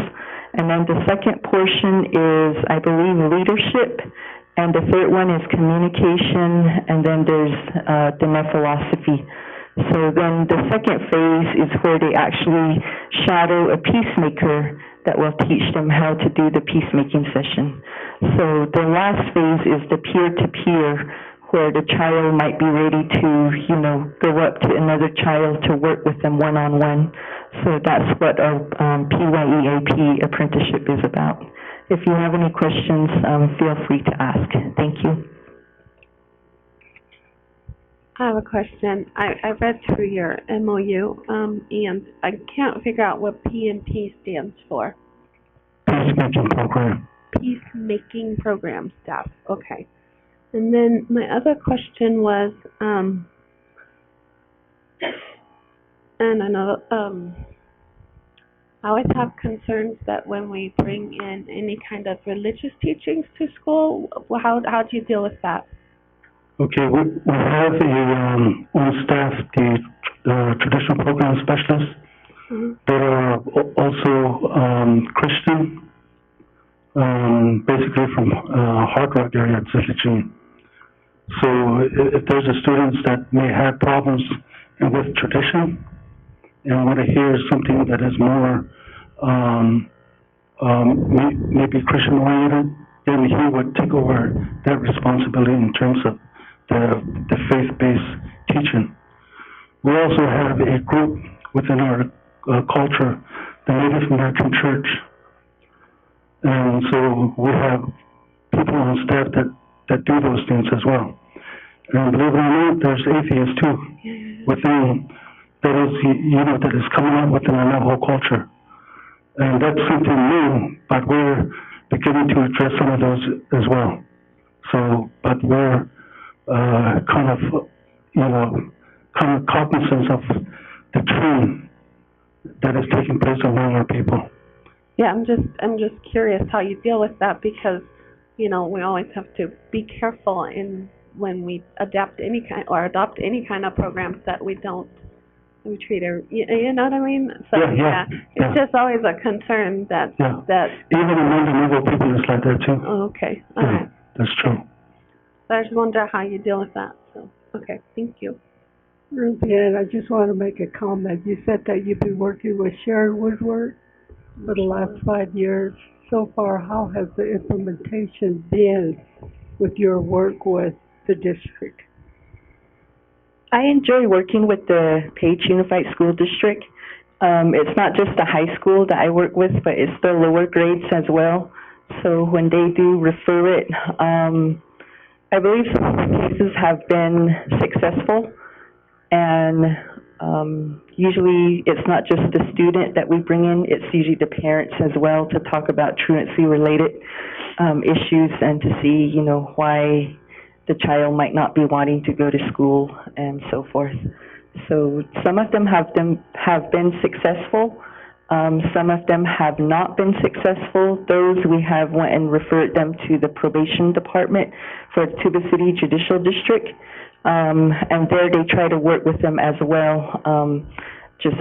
[SPEAKER 14] And then the second portion is, I believe, leadership, and the third one is communication, and then there's the philosophy. So then the second phase is where they actually shadow a peacemaker that will teach them how to do the peacemaking session. So the last phase is the peer-to-peer, where the child might be ready to, go up to another child to work with them one-on-one. So that's what our PYEAP apprenticeship is about. If you have any questions, feel free to ask. Thank you.
[SPEAKER 3] I have a question. I read through your MOU, and I can't figure out what P&P stands for.
[SPEAKER 13] Peacemaking program.
[SPEAKER 3] Peacemaking program staff. Okay. And then my other question was, and I know, I always have concerns that when we bring in any kind of religious teachings to school, how do you deal with that?
[SPEAKER 13] Okay, we have on staff the traditional program specialists that are also Christian, basically from Hard Rock area at Zillichin. So if there's a students that may have problems with tradition and want to hear something that is more maybe Christian oriented, then he would take over that responsibility in terms of the faith-based teaching. We also have a group within our culture, the Native American Church. And so we have people on staff that do those things as well. And believe it or not, there's atheists too within that is coming up within our Navajo culture. And that's something new, but we're beginning to address some of those as well. So, but we're kind of cognizant of the trend that is taking place among our people.
[SPEAKER 3] Yeah, I'm just curious how you deal with that, because we always have to be careful when we adopt any kind of programs that we treat her, you know what I mean? So it's just always a concern that
[SPEAKER 13] even among the Navajo people it's like that too.
[SPEAKER 3] Oh, okay. All right.
[SPEAKER 13] That's true.
[SPEAKER 3] So I just wonder how you deal with that. So okay, thank you.
[SPEAKER 10] Ruthie, I just want to make a comment. You said that you've been working with Sharon Woodward for the last 5 years. So far, how has the implementation been with your work with the district?
[SPEAKER 14] I enjoy working with the Page Unified School District. It's not just the high school that I work with, but it's the lower grades as well. So when they do refer it, I believe some of the cases have been successful, and usually it's not just the student that we bring in, it's usually the parents as well to talk about truancy-related issues and to see, why the child might not be wanting to go to school and so forth. So some of them have been successful. Some of them have not been successful. Those we have went and referred them to the probation department for Tuba City Judicial District. And there they try to work with them as well, just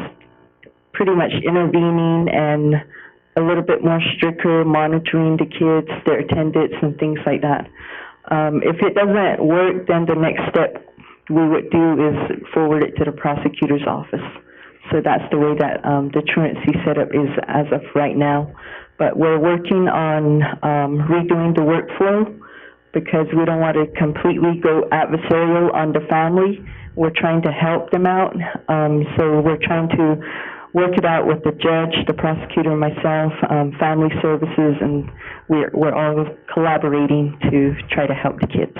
[SPEAKER 14] pretty much intervening and a little bit more stricter monitoring the kids, their attendance and things like that. If it doesn't work, then the next step we would do is forward it to the prosecutor's office. So that's the way that the truancy setup is as of right now. But we're working on redoing the workflow because we don't want to completely go adversarial on the family. We're trying to help them out. So we're trying to work it out with the judge, the prosecutor, myself, family services, and we're all collaborating to try to help the kids.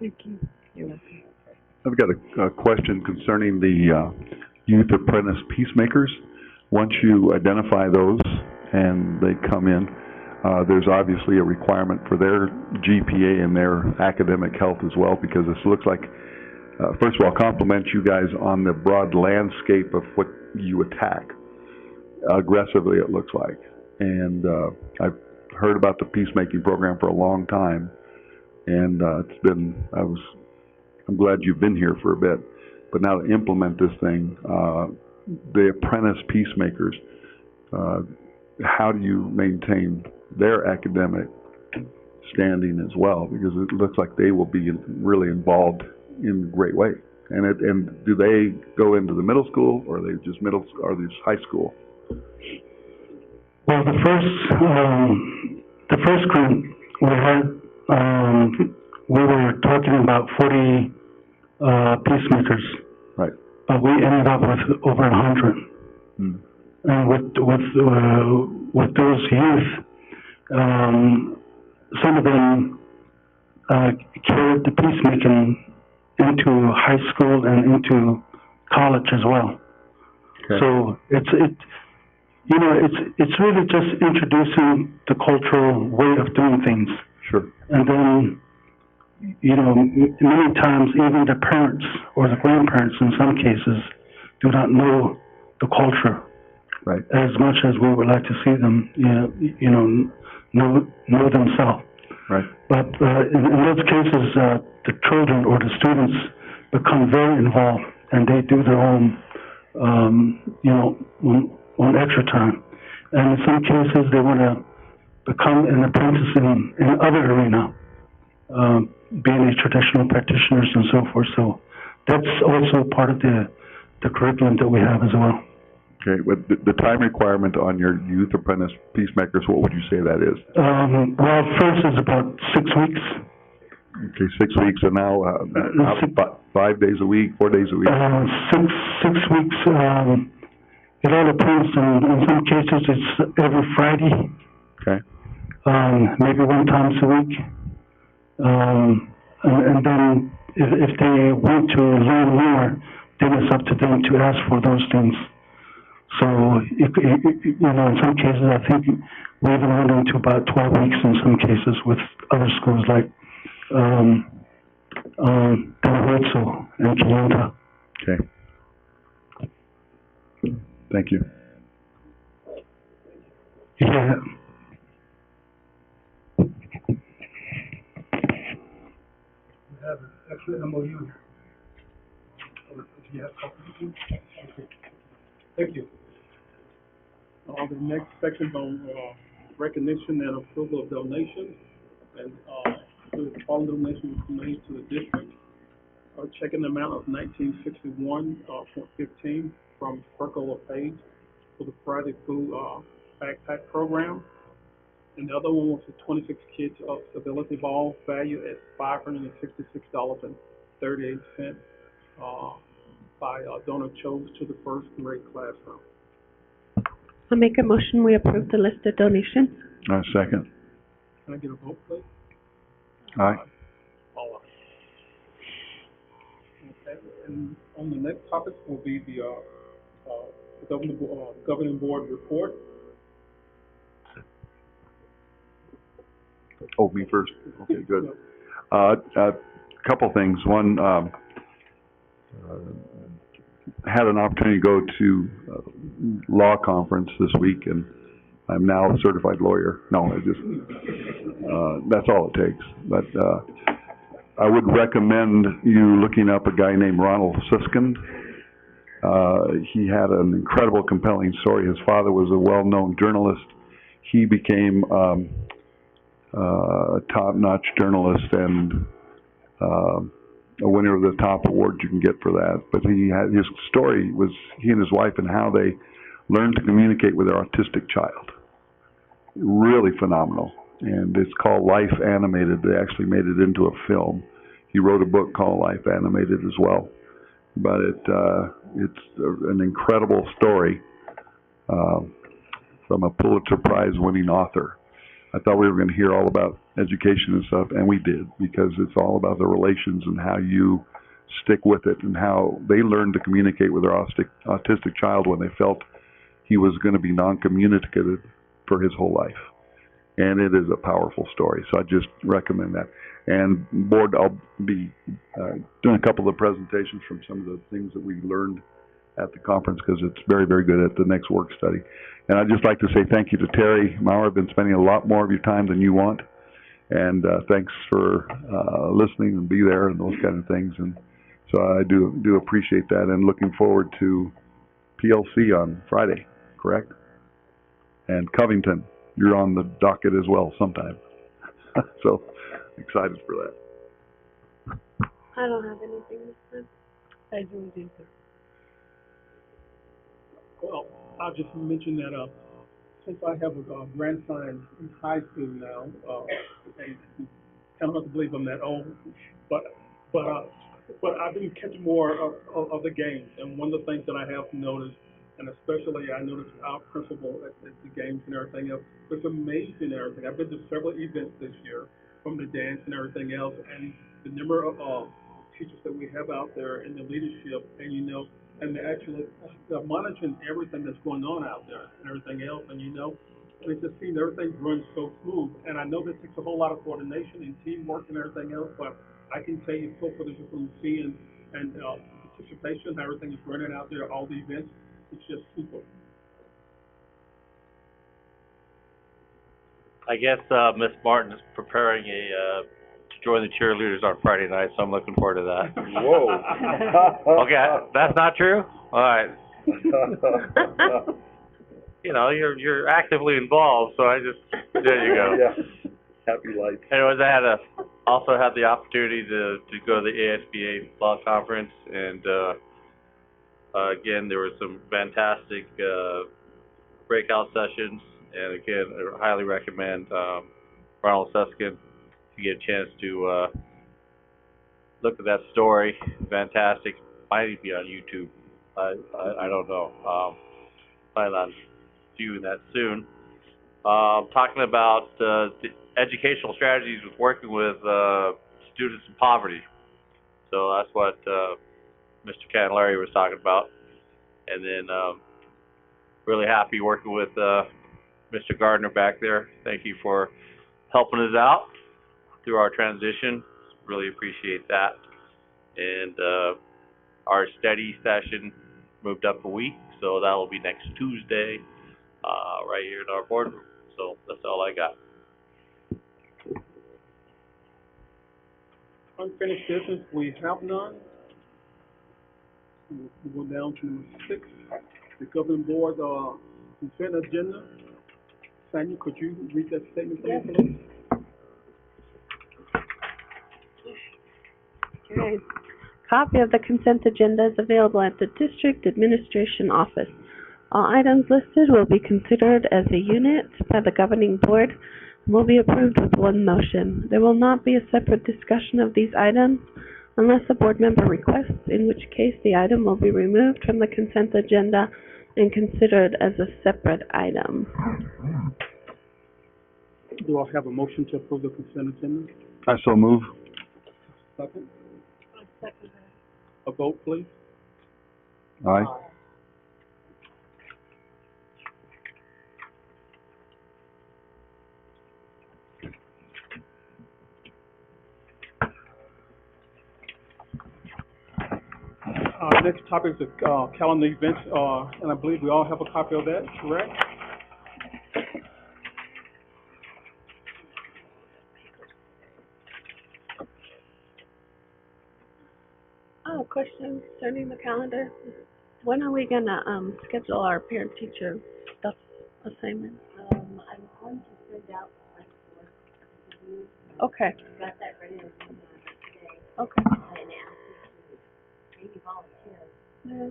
[SPEAKER 3] Thank you. You're welcome.
[SPEAKER 12] I've got a question concerning the youth apprentice peacemakers. Once you identify those and they come in, there's obviously a requirement for their GPA and their academic health as well, because this looks like, first of all, compliment you guys on the broad landscape of what you attack. Aggressively, it looks like. And I've heard about the peacemaking program for a long time, and I'm glad you've been here for a bit. But now to implement this thing, the apprentice peacemakers, how do you maintain their academic standing as well? Because it looks like they will be really involved in a great way. And do they go into the middle school, or are they just or are they just high school?
[SPEAKER 13] Well, the first group we had, we were talking about 40 peacemakers.
[SPEAKER 12] Right.
[SPEAKER 13] But we ended up with over 100. And with those youth, some of them carried the peacemaking into high school and into college as well. Okay. So it's really just introducing the cultural way of doing things.
[SPEAKER 12] Sure.
[SPEAKER 13] And then, many times even the parents or the grandparents in some cases do not know the culture.
[SPEAKER 12] Right.
[SPEAKER 13] As much as we would like to see them, know themselves.
[SPEAKER 12] Right.
[SPEAKER 13] But in those cases, the children or the students become very involved, and they do their own, on extra time. And in some cases, they want to become an apprentice in other arena, being a traditional practitioners and so forth. So that's also part of the curriculum that we have as well.
[SPEAKER 12] Okay, but the time requirement on your youth apprentice peacemakers, what would you say that is?
[SPEAKER 13] Well, first is about 6 weeks.
[SPEAKER 12] Okay, 6 weeks, and now 5 days a week, 4 days a week?
[SPEAKER 13] 6 weeks. It all depends. In some cases, it's every Friday.
[SPEAKER 12] Okay.
[SPEAKER 13] Maybe one time a week. And then if they want to learn more, then it's up to them to ask for those things. So, in some cases, I think we even went into about 12 weeks in some cases with other schools like Delaware and Kayenta.
[SPEAKER 12] Okay. Thank you.
[SPEAKER 13] Yeah.
[SPEAKER 1] We have an extra MOU here. Do you have copies? Okay. Thank you. The next section is on recognition and approval of donations. And all donations made to the district. A checking amount of $1961.15 from Percola Page for the Friday Food Backpack Program. And the other one was the 26 Kids of Stability Ball, valued at $566.38 by donor chose to the first grade classroom.
[SPEAKER 3] I'll make a motion, we approve the listed donations.
[SPEAKER 12] Second.
[SPEAKER 1] Can I get a vote, please?
[SPEAKER 12] Aye.
[SPEAKER 1] All right. Okay, and on the next topic will be the governing board report.
[SPEAKER 12] Oh, me first. Okay, good. Couple things. One, had an opportunity to go to law conference this week, and I'm now a certified lawyer. No, that's all it takes. But I would recommend you looking up a guy named Ronald Susskind. He had an incredible, compelling story. His father was a well-known journalist. He became a top-notch journalist and a winner of the top awards you can get for that. But his story was he and his wife and how they learned to communicate with their autistic child. Really phenomenal. And it's called Life Animated. They actually made it into a film. He wrote a book called Life Animated as well. But it's an incredible story from a Pulitzer Prize winning author. I thought we were going to hear all about education and stuff, and we did, because it's all about the relations and how you stick with it and how they learned to communicate with their autistic child when they felt he was going to be non-communicative for his whole life. And it is a powerful story, so I just recommend that. And board, I'll be doing a couple of presentations from some of the things that we learned at the conference, because it's very, very good at the next work study. And I'd just like to say thank you to Terry Maurer. I've been spending a lot more of your time than you want. And thanks for listening and be there and those kind of things. And so I do appreciate that, and looking forward to PLC on Friday, correct? And Covington, you're on the docket as well sometime. So, excited for that.
[SPEAKER 3] I don't have anything this time. I don't either.
[SPEAKER 1] Well, I'll just mention that, since I have a grandson in high school now, and kind of hard to believe I'm that old, but I've been catching more of the games, and one of the things that I have noticed, and especially I noticed our principal at the games and everything else, it's amazing and everything. I've been to several events this year, from the dance and everything else, and the number of teachers that we have out there and the leadership, and and they're monitoring everything that's going on out there and everything else, and it just seems everything's running so smooth. And I know this takes a whole lot of coordination and teamwork and everything else, but I can tell you so far just from seeing and participation, how everything is running out there, all the events, it's just super.
[SPEAKER 4] I guess, Miss Martin is preparing to join the cheerleaders on Friday night, so I'm looking forward to that.
[SPEAKER 9] Whoa.
[SPEAKER 4] Okay, that's not true? All right. You're actively involved, so there you go.
[SPEAKER 9] Yeah. Happy lights.
[SPEAKER 4] Anyways, I also had the opportunity to go to the ASBA Law Conference, and again, there were some fantastic breakout sessions, and again, I highly recommend Ronald Susskind if you get a chance to look at that story. Fantastic. Might even be on YouTube. I don't know. Plan on viewing that soon. Talking about the educational strategies with working with students in poverty. So that's what Mr. Candelaria was talking about. And then really happy working with Mr. Gardner back there. Thank you for helping us out through our transition. Really appreciate that. And our study session moved up a week, so that will be next Tuesday right here in our boardroom. So that's all I got.
[SPEAKER 1] Unfinished business, we have none. We'll go down to number 6, the governing board consent agenda. Samuel, could you read that statement, please?
[SPEAKER 3] Okay. Copy of the consent agenda is available at the district administration office. All items listed will be considered as a unit by the governing board and will be approved with one motion. There will not be a separate discussion of these items unless a board member requests, in which case the item will be removed from the consent agenda and considered as a separate item.
[SPEAKER 1] Do I have a motion to approve the consent agenda?
[SPEAKER 12] I so move.
[SPEAKER 1] Second? Second. A vote, please.
[SPEAKER 12] Aye.
[SPEAKER 1] Next topic is the calendar events, and I believe we all have a copy of that, correct?
[SPEAKER 3] Oh, question concerning the calendar. When are we gonna schedule our parent-teacher stuff assignment?
[SPEAKER 5] I'm going to send out my report to you.
[SPEAKER 3] Okay.
[SPEAKER 5] Got that ready to send today.
[SPEAKER 3] Okay.
[SPEAKER 5] And ask you to maybe volunteer,
[SPEAKER 3] Yeah.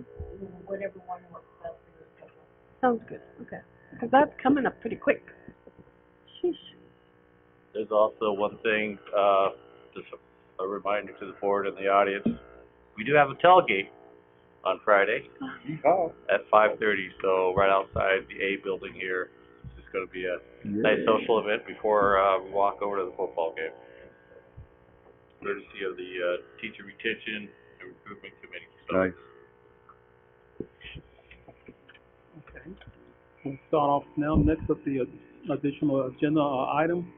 [SPEAKER 5] whatever one works best for your schedule.
[SPEAKER 3] Sounds good. Okay. Because that's coming up pretty quick. Sheesh.
[SPEAKER 4] There's also one thing, just a reminder to the board and the audience. We do have a tailgate on Friday at 5:30, so right outside the A building here. It's going to be a nice social event before we walk over to the football game. Courtesy of the Teacher Retention and Recruitment Committee. So.
[SPEAKER 12] Nice.
[SPEAKER 1] Okay. We'll start off now. Next up, the additional agenda item.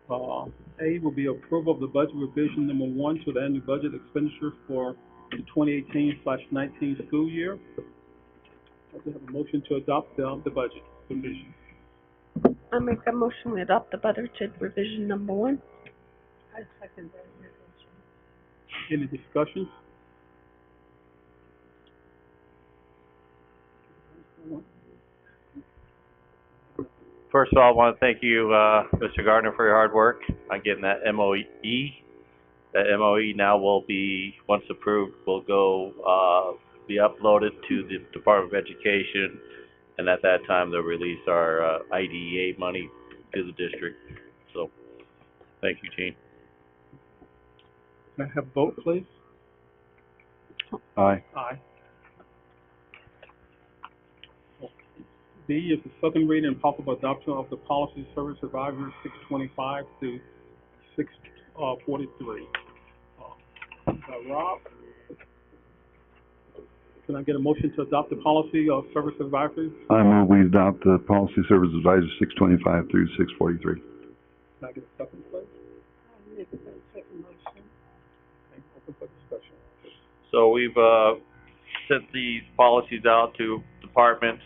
[SPEAKER 1] A will be approval of the budget revision number 1 to the annual budget expenditure for the 2018/19 school year. I have a motion to adopt the budget revision.
[SPEAKER 3] I make a motion we adopt the budget revision number 1.
[SPEAKER 5] I second that motion.
[SPEAKER 1] Any discussions?
[SPEAKER 4] first of all, I want to thank you, Mr. Gardner, for your hard work on getting that MOE. That MOE now will be, once approved, will go, be uploaded to the Department of Education, and at that time, they'll release our, IDEA money to the district. So, thank you, Gene.
[SPEAKER 1] Can I have a vote, please?
[SPEAKER 12] Aye.
[SPEAKER 1] Aye. B is the second reading and possible adoption of the policy service advisory 625 to 643. Rob, can I get a motion to adopt the policy of service advisory?
[SPEAKER 12] I move we adopt the policy service advisor 625 through 643.
[SPEAKER 1] Can I get a second, please? Second motion. Okay, open for discussion.
[SPEAKER 4] So we've, sent these policies out to departments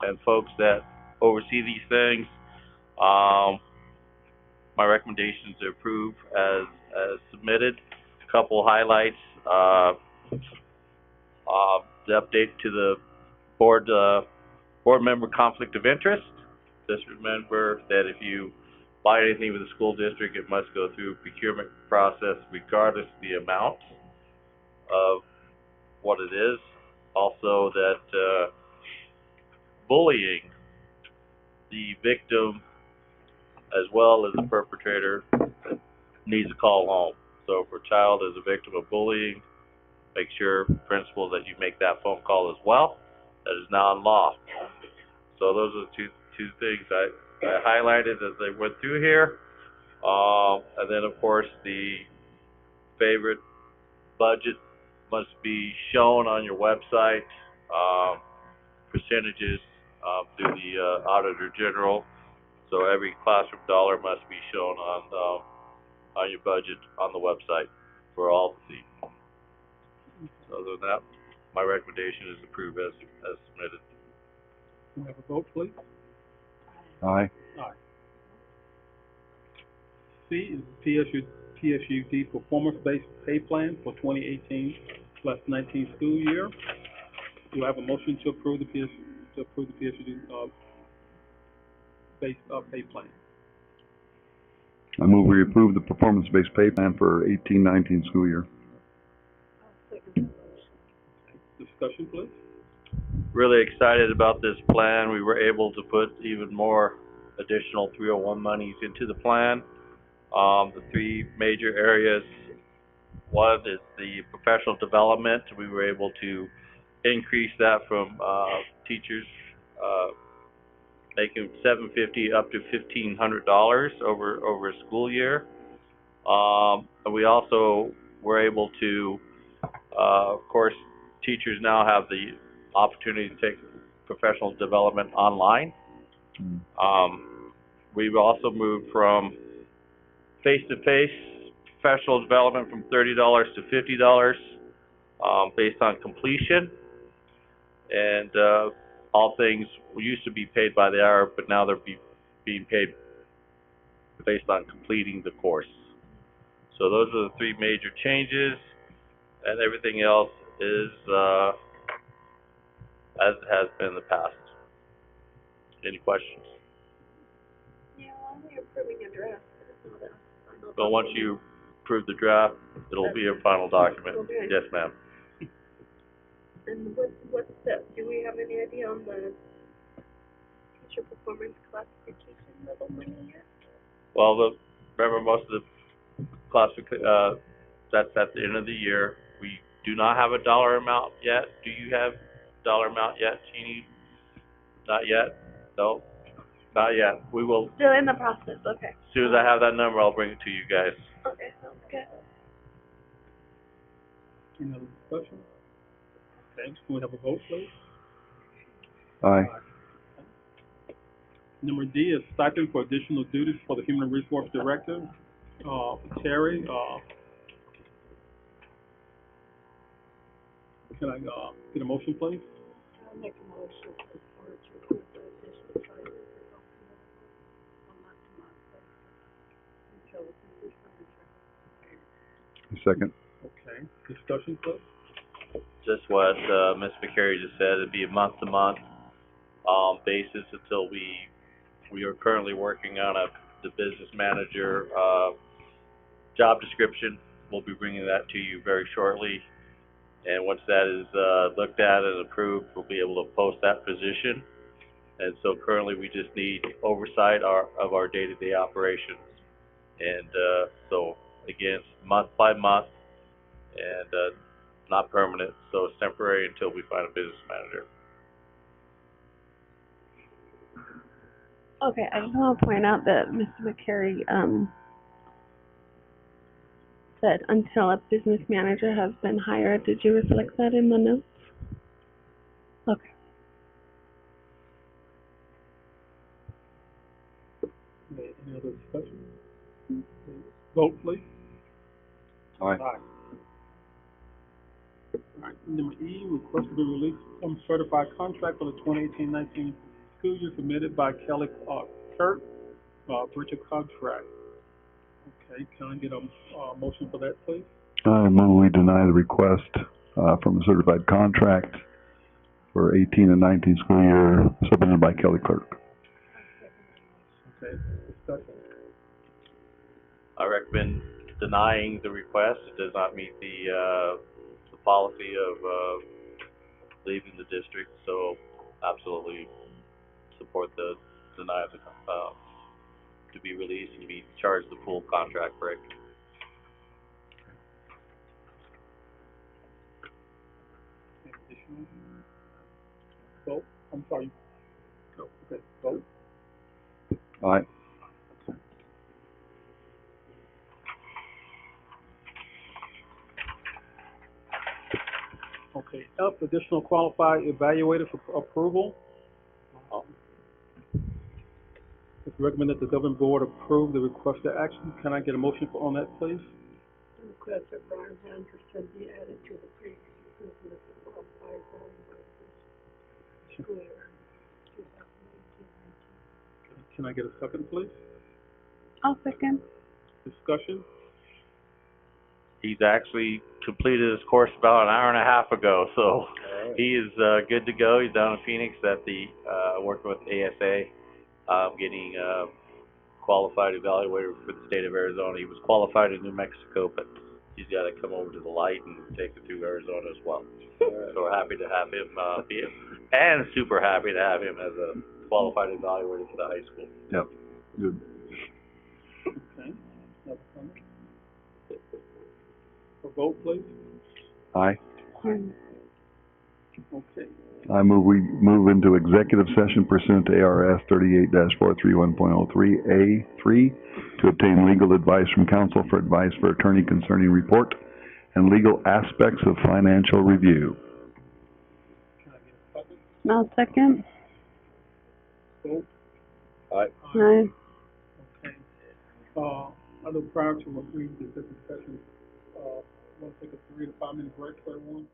[SPEAKER 4] and folks that oversee these things. My recommendation is to approve as submitted. Couple highlights, the update to the board member conflict of interest. Just remember that if you buy anything with the school district, it must go through a procurement process regardless of the amount of what it is. Also that, bullying, the victim as well as the perpetrator needs to call home. So if a child is a victim of bullying, make sure, principal, that you make that phone call as well. That is now in law. So those are the two things I highlighted as I went through here. And then of course the favorite budget must be shown on your website. Percentages through the Auditor General. So every classroom dollar must be shown on your budget on the website for all to see. So other than that, my recommendation is approved as submitted.
[SPEAKER 1] Can I have a vote, please?
[SPEAKER 12] Aye.
[SPEAKER 1] Aye. C is PSUD performance-based pay plan for 2018/19 school year. Do I have a motion to approve the PSUD based pay plan?
[SPEAKER 12] I move we approve the performance-based pay plan for 18-19 school year.
[SPEAKER 1] Discussion, please.
[SPEAKER 4] Really excited about this plan. We were able to put even more additional 301 monies into the plan. The three major areas, one is the professional development. We were able to increase that from teachers making $750 up to $1,500 over a school year. And we also were able to, of course, teachers now have the opportunity to take professional development online. We've also moved from face-to-face professional development from $30 to $50 based on completion. And all things used to be paid by the hour, but now they're being paid based on completing the course. So those are the three major changes, and everything else is as it has been in the past. Any questions?
[SPEAKER 3] Yeah, we're approving a draft.
[SPEAKER 4] So once you approve the draft, it'll be a final document.
[SPEAKER 3] Okay.
[SPEAKER 4] Yes, ma'am.
[SPEAKER 3] And what's the, do we have any idea on the teacher performance classification level money yet?
[SPEAKER 4] Well, remember most of the that's at the end of the year. We do not have a dollar amount yet. Do you have dollar amount yet, Jeannie? Not yet? No? Not yet. We will,
[SPEAKER 3] Still in the process, okay.
[SPEAKER 4] as soon as I have that number, I'll bring it to you guys.
[SPEAKER 3] Okay, sounds good.
[SPEAKER 1] Any other discussion? Okay, can we have a vote, please?
[SPEAKER 12] Aye.
[SPEAKER 1] Number D is stipend for additional duties for the Human Resource Director, Terry. Can I get a motion, please?
[SPEAKER 3] I'll make a motion to approve the additional charges on until the completion of the
[SPEAKER 12] Second.
[SPEAKER 1] Okay, discussion, please?
[SPEAKER 4] Just what Ms. McCary just said, it'd be a month-to-month basis until we We are currently working on the business manager, job description. We'll be bringing that to you very shortly. And once that is, looked at and approved, we'll be able to post that position. And so currently we just need oversight of our day-to-day operations. And, so again, it's month by month and, not permanent, so it's temporary until we find a business manager.
[SPEAKER 3] Okay, I just want to point out that Mr. McCary, said until a business manager has been hired. Did you reflect that in the notes? Okay.
[SPEAKER 1] Any other discussion? Vote, please.
[SPEAKER 12] Aye.
[SPEAKER 1] All right, number E, request to be released from certified contract for the 2018-19 school year submitted by Kelly Kurt, breach of contract. Okay, can I get a motion for that, please?
[SPEAKER 12] I move we deny the request, from a certified contract for 18 and 19 school year submitted by Kelly Clerk.
[SPEAKER 1] Okay, discussion.
[SPEAKER 4] I recommend denying the request. It does not meet the policy of, leaving the district, so absolutely support the deny of the, to be released and be charged the full contract break.
[SPEAKER 1] Vote, I'm sorry. Go, okay, vote.
[SPEAKER 12] Aye.
[SPEAKER 1] Okay, F, additional qualified evaluator for approval. It's recommended the governing board approve the requested action. Can I get a motion on that, please?
[SPEAKER 10] Request that Brian Anderson be added to the previously approved list of qualified evaluators. School year 2018-19.
[SPEAKER 1] Can I get a second, please?
[SPEAKER 3] I'll second.
[SPEAKER 1] Discussion?
[SPEAKER 4] He's actually completed his course about an hour and a half ago, so he is good to go. He's down in Phoenix at the working with ASA, getting qualified evaluator for the state of Arizona. He was qualified in New Mexico, but he's got to come over to the light and take it through Arizona as well. So we're happy to have him be, and super happy to have him as a qualified evaluator for the high school.
[SPEAKER 12] Yep, good.
[SPEAKER 1] Okay. Another comment? A vote, please.
[SPEAKER 12] Aye.
[SPEAKER 1] Okay.
[SPEAKER 12] I move we move into executive session pursuant to ARS 38-431.03A3 to obtain legal advice from counsel for advice for attorney concerning report and legal aspects of financial review.
[SPEAKER 1] Can I get a second?
[SPEAKER 3] I'll second.
[SPEAKER 1] Vote.
[SPEAKER 4] Aye.
[SPEAKER 3] Aye.
[SPEAKER 1] Okay. I know prior to reviewing the executive session, want to take a 3 to 5 minute break for everyone?